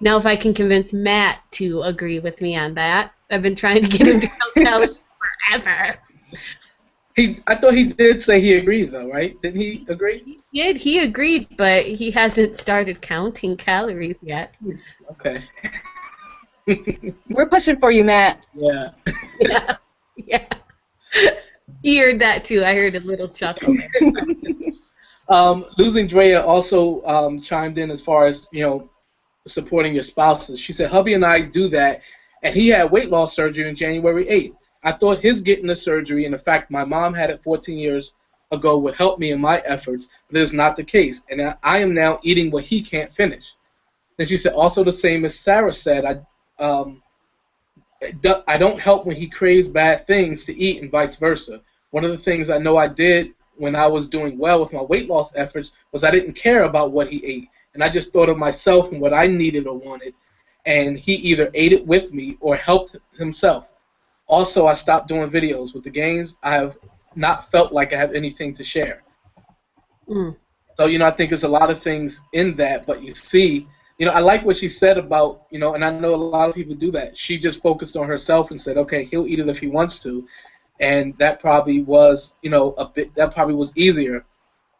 Now, if I can convince Matt to agree with me on that, I've been trying to get him to count calories forever. I thought he did say he agreed, though, right? Didn't he agree? He did. He agreed, but he hasn't started counting calories yet. Okay. We're pushing for you, Matt. Yeah. Yeah. He heard that, too. I heard a little chuckle there. Losing Drea also chimed in as far as, supporting your spouses. She said, hubby and I do that, and he had weight loss surgery on January 8th. I thought his getting the surgery, and the fact my mom had it 14 years ago, would help me in my efforts, but it is not the case, and I am now eating what he can't finish. Then she said, also the same as Sarah said, I don't help when he craves bad things to eat and vice versa. One of the things I know I did when I was doing well with my weight loss efforts was I didn't care about what he ate, and I just thought of myself and what I needed or wanted, and he either ate it with me or helped himself. Also, I stopped doing videos. With the gains, I have not felt like I have anything to share. So, I think there's a lot of things in that, but you see, I like what she said about, and I know a lot of people do that. She just focused on herself and said, okay, he'll eat it if he wants to, and that probably was, that probably was easier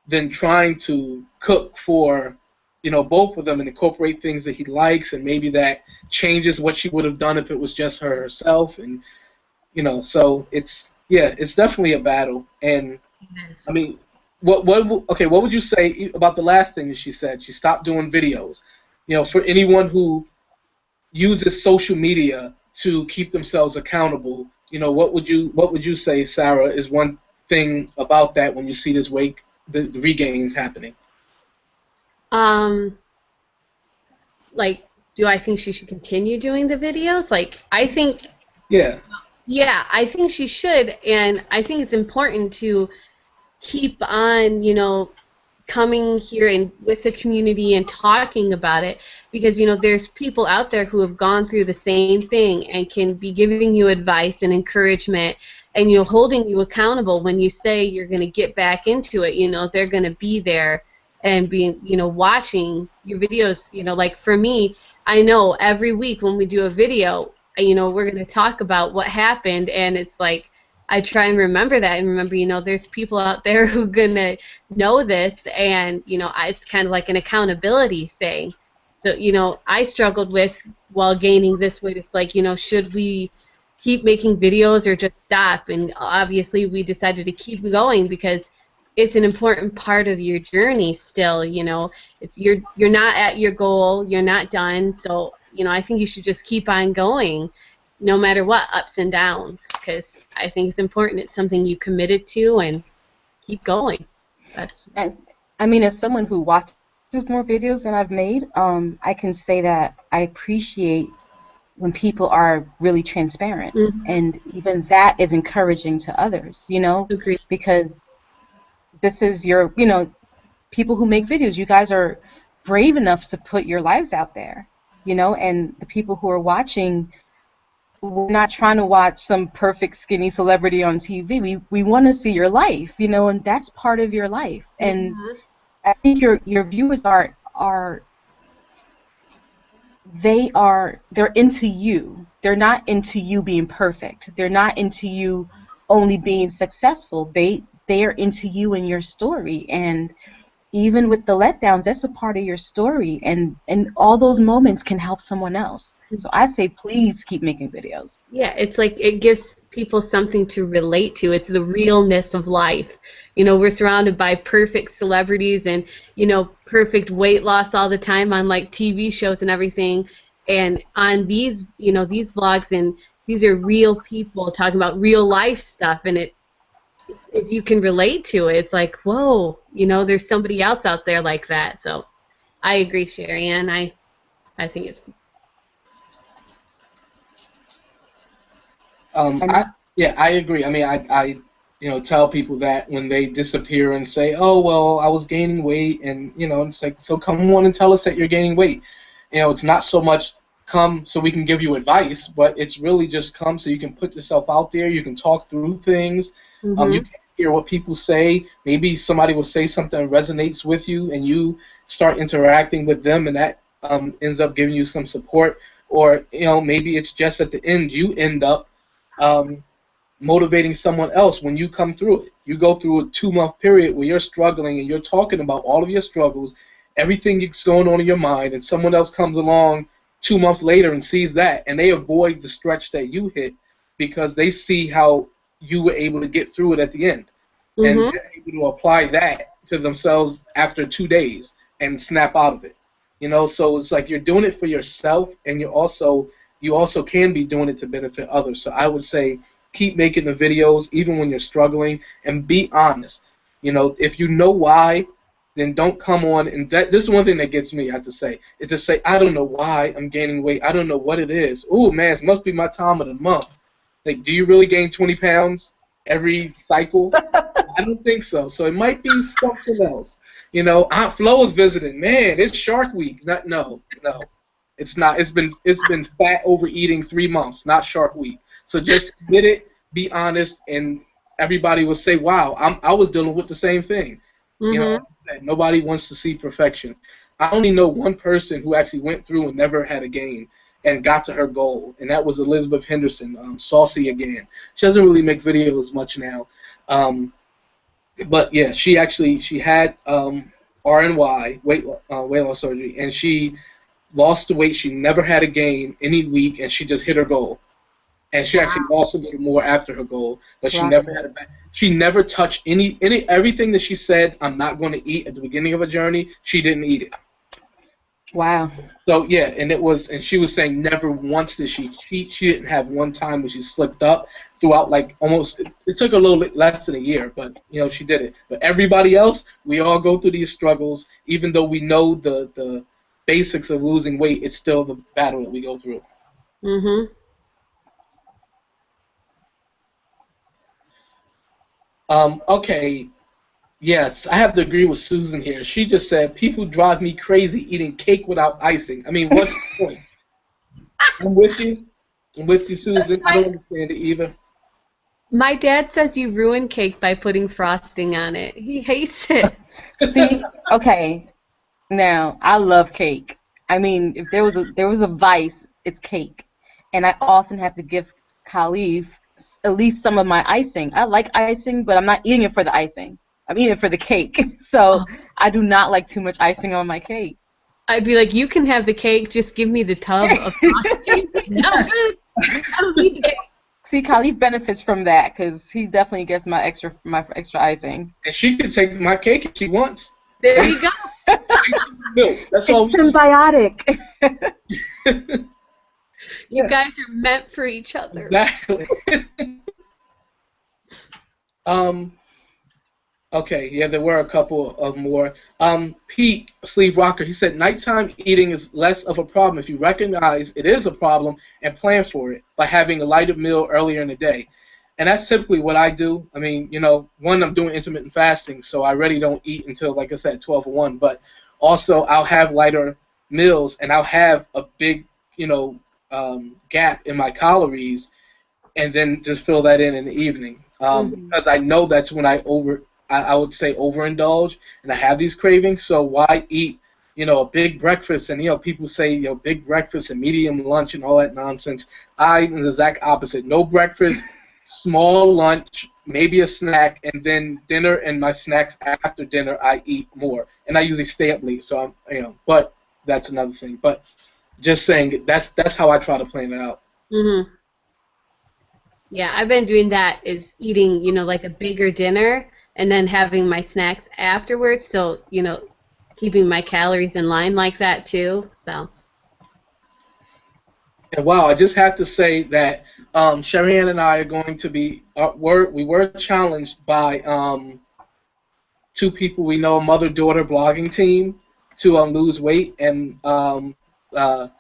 than trying to cook for, both of them and incorporate things that he likes, and maybe that changes what she would have done if it was just her herself, and so it's definitely a battle. And I mean, what would you say about the last thing that she said? She stopped doing videos. For anyone who uses social media to keep themselves accountable, what would you say, Sarah, is one thing about that when you see this the regains happening? Do I think she should continue doing the videos? I think. Yeah. Yeah, I think she should, and I think it's important to keep on, coming here and with the community and talking about it, because there's people out there who have gone through the same thing and can be giving you advice and encouragement, and holding you accountable when you say you're going to get back into it. They're going to be there and be watching your videos. For me, I know every week when we do a video, you know, we're going to talk about what happened, and it's like I try and remember that and remember, you know, there's people out there who are going to know this, and, you know, it's kind of like an accountability thing. So, you know, I struggled with, while gaining this weight, it's like, you know, should we keep making videos or just stop? And obviously we decided to keep going because it's an important part of your journey still, you know. It's you're not at your goal, you're not done. So, you know, I think you should just keep on going no matter what, ups and downs, because I think it's important. It's something you committed to, and keep going. That's. And I mean, as someone who watches more videos than I've made, I can say that I appreciate when people are really transparent, and even that is encouraging to others, you know, Agreed. because this is your, you know, people who make videos, you guys are brave enough to put your lives out there, you know, and the people who are watching, we're not trying to watch some perfect skinny celebrity on TV. We want to see your life, you know, and that's part of your life. And I think your viewers are they're into you. They're not into you being perfect. They're not into you only being successful. They are into you and your story. And even with the letdowns, that's a part of your story, and all those moments can help someone else. So I say, please keep making videos. Yeah, it's like it gives people something to relate to. It's the realness of life. You know, we're surrounded by perfect celebrities and, you know, perfect weight loss all the time on like TV shows and everything. And on these, you know, these vlogs, and these are real people talking about real life stuff, and if you can relate to it, it's like, whoa, you know, there's somebody else out there like that. So I agree, Sherry Ann. I think it's. I agree. I mean, I you know, tell people that when they disappear and say, oh, well, I was gaining weight, and, you know, it's like, so come on and tell us that you're gaining weight. You know, it's not so much come so we can give you advice, but it's really just come so you can put yourself out there, you can talk through things, you can hear what people say. Maybe somebody will say something that resonates with you, and you start interacting with them, and that ends up giving you some support. Or, you know, maybe it's just at the end you end up motivating someone else when you come through it. You go through a 2-month period where you're struggling and you're talking about all of your struggles, everything that's going on in your mind, and someone else comes along 2 months later and sees that, and they avoid the stretch that you hit because they see how you were able to get through it at the end. And they're able to apply that to themselves after 2 days and snap out of it. You know, so it's like you're doing it for yourself, and you also can be doing it to benefit others. So I would say keep making the videos even when you're struggling, and be honest. You know, if you know why, then don't come on. And this is one thing that gets me, I have to say, is to say, I don't know why I'm gaining weight. I don't know what it is. Ooh, man, it must be my time of the month. Like, do you really gain 20 pounds every cycle? I don't think so. So it might be something else. You know, Aunt Flo is visiting. Man, it's Shark Week. No. It's not. It's been fat overeating 3 months, not Shark Week. So just admit it, be honest, and everybody will say, wow, I was dealing with the same thing. You know, nobody wants to see perfection. I only know one person who actually went through and never had a gain and got to her goal, and that was Elizabeth Henderson, Saucy Again. She doesn't really make videos much now. But yeah, she had RNY, weight loss surgery, and she lost the weight. She never had a gain any week, and she just hit her goal. And she actually lost a little more after her goal, but she never had she never touched everything that she said I'm not going to eat at the beginning of a journey. She didn't eat it. Wow. So yeah, and she was saying never once did she cheat. She didn't have one time when she slipped up throughout, like, almost. It took a little less than a year, but you know, she did it. But everybody else, we all go through these struggles, even though we know the basics of losing weight. It's still the battle that we go through. Okay, yes, I have to agree with Susan here. She just said, people drive me crazy eating cake without icing. I mean, what's the point? I'm with you, Susan. I don't understand it either. My dad says you ruin cake by putting frosting on it. He hates it. See, okay, now, I love cake. I mean, if there was a vice, it's cake. And I often have to give Khalif at least some of my icing. I like icing, but I'm not eating it for the icing. I'm eating it for the cake. So I do not like too much icing on my cake. I'd be like, you can have the cake, just give me the tub of frosting. No good. I don't need the cake. See, Khalif benefits from that because he definitely gets my extra icing. And she can take my cake if she wants. There you go. Milk. That's all. It's symbiotic. You guys are meant for each other. Exactly. Okay, yeah, there were a couple of more. Pete, Sleeve Rocker, he said nighttime eating is less of a problem if you recognize it is a problem and plan for it by having a lighter meal earlier in the day. And that's typically what I do. I mean, you know, one, I'm doing intermittent fasting, so I really don't eat until, like I said, 12 or 1. But also, I'll have lighter meals, and I'll have a big, you know, gap in my calories, and then just fill that in the evening. Because I know that's when I would say overindulge, and I have these cravings. So why eat, you know, a big breakfast? And, you know, people say, you know, big breakfast and medium lunch and all that nonsense. I'm the exact opposite. No breakfast, small lunch, maybe a snack, and then dinner, and my snacks after dinner I eat more. And I usually stay up late, so I'm, you know, but that's another thing. But just saying, that's how I try to plan it out. Mm-hmm. Yeah, I've been doing that, is eating, you know, like a bigger dinner and then having my snacks afterwards, so, you know, keeping my calories in line like that too, so. And wow, I just have to say that Sherry-Ann and I are going to be, we were challenged by 2 people we know, a mother-daughter blogging team, to lose weight, and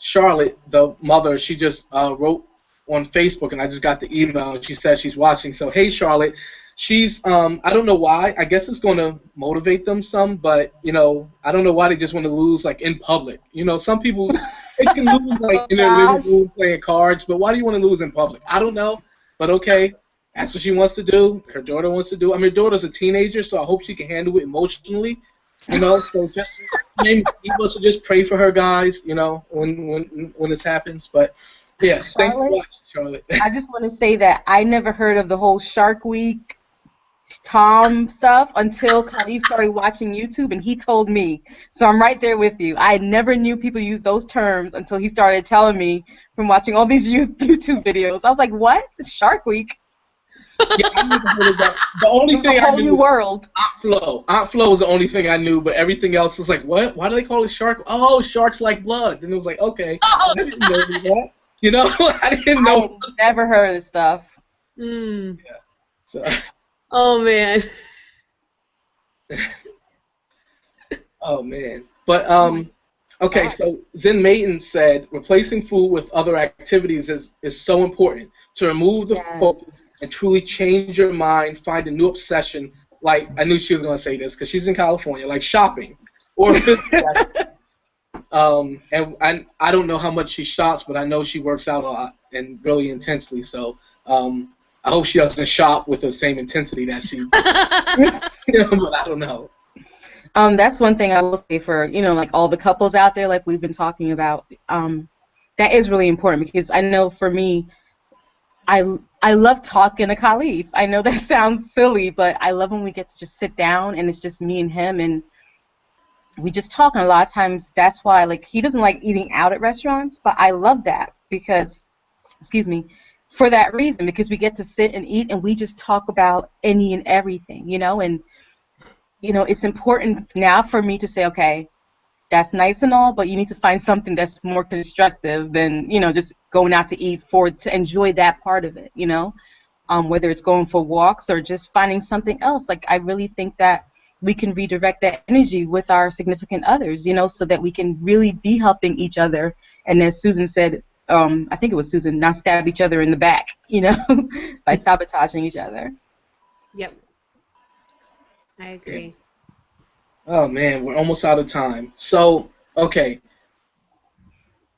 Charlotte, the mother, she just wrote on Facebook, and I just got the email, and she said she's watching. So, hey, Charlotte, she's, I don't know why. I guess it's going to motivate them some, but, you know, I don't know why they just want to lose, like, in public. You know, some people, they can lose, like, in their living room playing cards, but why do you want to lose in public? I don't know, but okay. That's what she wants to do. Her daughter wants to do. I mean, her daughter's a teenager, so I hope she can handle it emotionally. You know, so just maybe people should just pray for her, guys. You know, when this happens. But yeah, thanks for watching, Charlotte. I just want to say that I never heard of the whole Shark Week Tom stuff until Khalif started watching YouTube, and he told me. So I'm right there with you. I never knew people use those terms until he started telling me from watching all these YouTube videos. I was like, what? It's Shark Week? Yeah, I never heard of that. The only thing I knew was Aunt Flo. Aunt Flo was the only thing I knew, but everything else was like, what? Why do they call it shark? Oh, sharks like blood. And it was like, okay. I didn't know that. You know, I didn't know. I've never heard of this stuff. Mm. Yeah. So. Oh, man. Oh, man. But, okay, so Zen Maiden said, replacing food with other activities is so important to remove the focus and truly change your mind, find a new obsession. Like, I knew she was going to say this because she's in California, like shopping or physical activity. And I don't know how much she shops, but I know she works out a lot and really intensely. So I hope she doesn't shop with the same intensity that she but I don't know. That's one thing I will say for, you know, like all the couples out there, like we've been talking about, that is really important because I know for me, I love talking to Khalif. I know that sounds silly, but I love when we get to just sit down and it's just me and him and we just talk. And a lot of times that's why, like, he doesn't like eating out at restaurants, but I love that because, for that reason, because we get to sit and eat and we just talk about any and everything, you know, and, you know, it's important now for me to say, okay, that's nice and all, but you need to find something that's more constructive than, you know, just going out to eat to enjoy that part of it, you know, whether it's going for walks or just finding something else. Like, I really think that we can redirect that energy with our significant others, you know, so that we can really be helping each other. And as Susan said, I think it was Susan, not stab each other in the back, you know, by sabotaging each other. Yep. I agree. Oh, man, we're almost out of time. So, okay.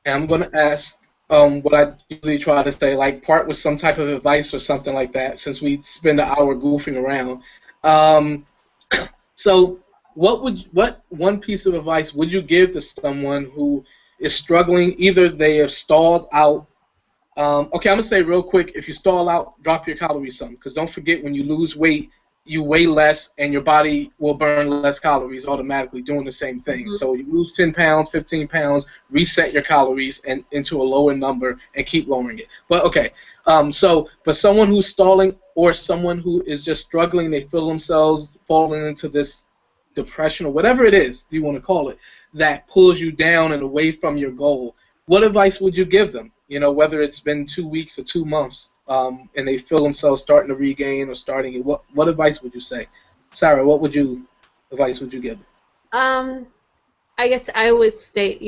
And I'm going to ask what I usually try to say, like part with some type of advice or something like that, since we spend an hour goofing around. So what one piece of advice would you give to someone who is struggling, either they have stalled out. Okay, I'm gonna say real quick: if you stall out, drop your calories some, because don't forget when you lose weight, you weigh less, and your body will burn less calories automatically doing the same thing. Mhm. So you lose 10 pounds, 15 pounds, reset your calories and into a lower number, and keep lowering it. But okay, but someone who's stalling or someone who is just struggling, they feel themselves falling into this depression or whatever it is you want to call it, that pulls you down and away from your goal. What advice would you give them? You know, whether it's been 2 weeks or 2 months, and they feel themselves starting to regain or starting it. What advice would you say, Sarah? Advice would you give them? I guess I would say,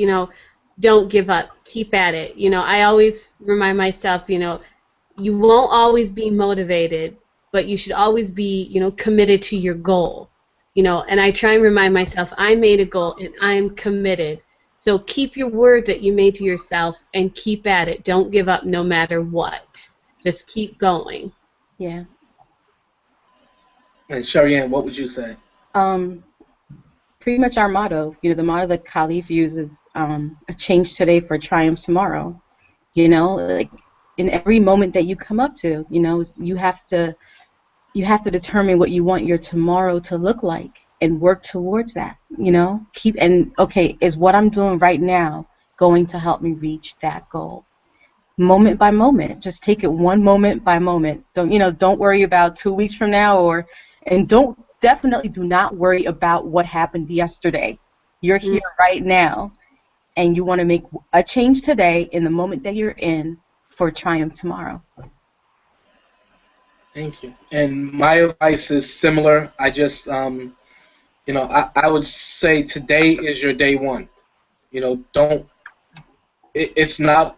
don't give up. Keep at it. I always remind myself, you won't always be motivated, but you should always be, committed to your goal. And I try and remind myself, I made a goal and I'm committed. So keep your word that you made to yourself and keep at it. Don't give up no matter what. Just keep going. Yeah. And Sherry-Ann, what would you say? Pretty much our motto, the motto that Khalif uses, a change today for triumph tomorrow. Like in every moment that you come up to, you have to determine what you want your tomorrow to look like and work towards that. Is what I'm doing right now going to help me reach that goal? Moment by moment, just take it one moment by moment. Don't worry about 2 weeks from now, and definitely do not worry about what happened yesterday. You're here right now, and you want to make a change today in the moment that you're in for triumph tomorrow. Thank you. And my advice is similar. I just, I would say today is your day one. It's not.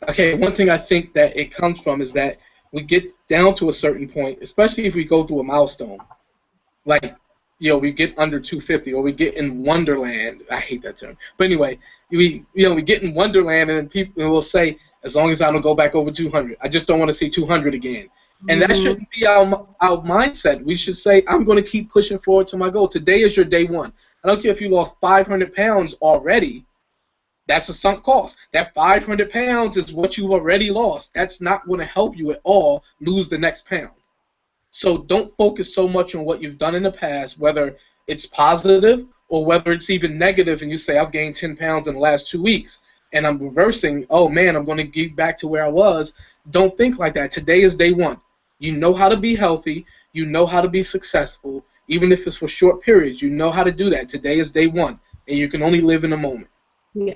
Okay, one thing I think that it comes from is that we get down to a certain point, especially if we go through a milestone, like, we get under 250, or we get in Wonderland. I hate that term, but anyway, we get in Wonderland, and people will say, as long as I don't go back over 200, I just don't want to see 200 again. And that shouldn't be our mindset. We should say, I'm going to keep pushing forward to my goal. Today is your day one. I don't care if you lost 500 pounds already. That's a sunk cost. That 500 pounds is what you've already lost. That's not going to help you at all lose the next pound. So don't focus so much on what you've done in the past, whether it's positive or whether it's even negative, and you say, I've gained 10 pounds in the last 2 weeks, and I'm reversing, oh man, I'm going to get back to where I was. Don't think like that. Today is day one. You know how to be healthy. You know how to be successful, even if it's for short periods. You know how to do that. Today is day one, and you can only live in a moment. Yeah.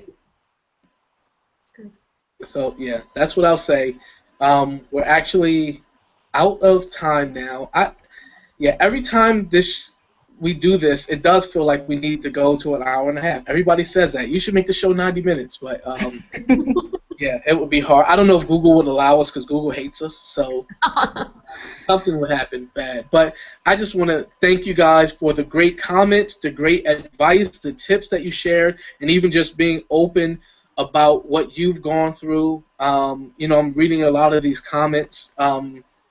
So, yeah, that's what I'll say. We're actually out of time now. Every time we do this, it does feel like we need to go to an hour and a half. Everybody says that. You should make the show 90 minutes, but yeah, it would be hard. I don't know if Google would allow us, because Google hates us, so something would happen bad. But I just want to thank you guys for the great comments, the great advice, the tips that you shared, and even just being open about what you've gone through. I'm reading a lot of these comments.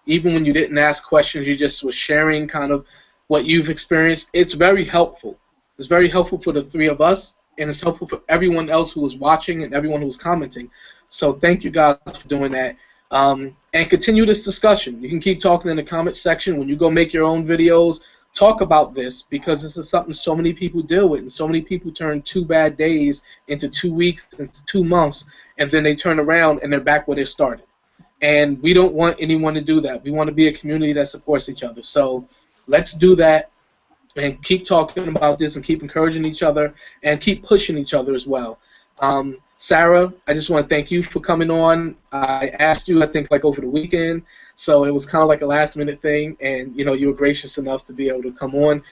Even when you didn't ask questions, you just were sharing kind of what you've experienced. It's very helpful. It's very helpful for the three of us, and it's helpful for everyone else who was watching and everyone who was commenting. So thank you guys for doing that. And continue this discussion. You can keep talking in the comment section. When you go make your own videos, talk about this, because this is something so many people deal with, and so many people turn 2 bad days into 2 weeks, into 2 months, and then they turn around and they're back where they started. And we don't want anyone to do that. We want to be a community that supports each other. So let's do that, and keep talking about this, and keep encouraging each other, and keep pushing each other as well. Sarah, I just want to thank you for coming on. I asked you, I think, like over the weekend, so it was kind of like a last-minute thing, and you were gracious enough to be able to come on.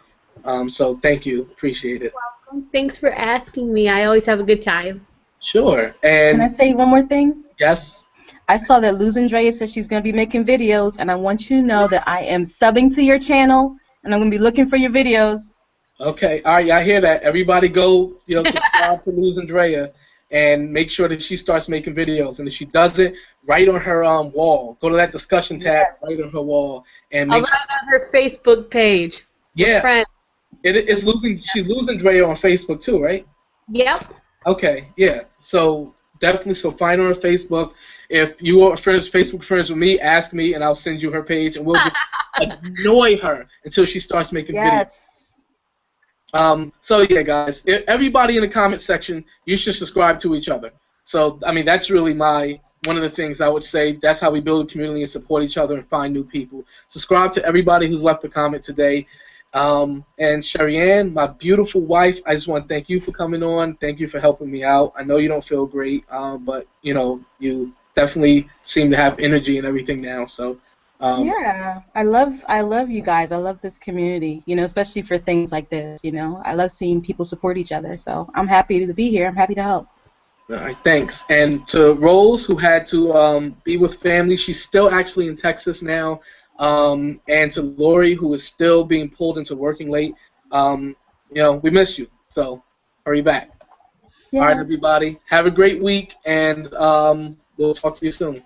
So thank you, appreciate it. You're welcome. Thanks for asking me. I always have a good time. Sure. And can I say one more thing? Yes. I saw that Luz Andrea said she's going to be making videos, and I want you to know that I am subbing to your channel, and I'm going to be looking for your videos. Okay. All right. I hear that. Everybody go, subscribe to Luz Andrea, and make sure that she starts making videos. And if she doesn't, write on her wall. Go to that discussion tab, write on her wall, and I'll write on her Facebook page. Yeah. Friend. She's Luz Andrea on Facebook too, right? Yep. Okay, yeah. So definitely, so find her on Facebook. If you are Facebook friends with me, ask me, and I'll send you her page, and we'll just annoy her until she starts making videos. Yes. So yeah, guys, everybody in the comment section, you should subscribe to each other. So I mean, that's really one of the things I would say. That's how we build a community and support each other and find new people. Subscribe to everybody who's left a comment today. And Sherry Ann, my beautiful wife, I just want to thank you for coming on. Thank you for helping me out. I know you don't feel great, but you know, you definitely seem to have energy and everything now. So Yeah, I love you guys. I love this community, especially for things like this, I love seeing people support each other. So I'm happy to be here. I'm happy to help. all right, thanks. And to Rose, who had to be with family, she's still actually in Texas now. And to Lori, who is still being pulled into working late, we miss you. So hurry back. All right, Yeah. everybody. Have a great week, and we'll talk to you soon.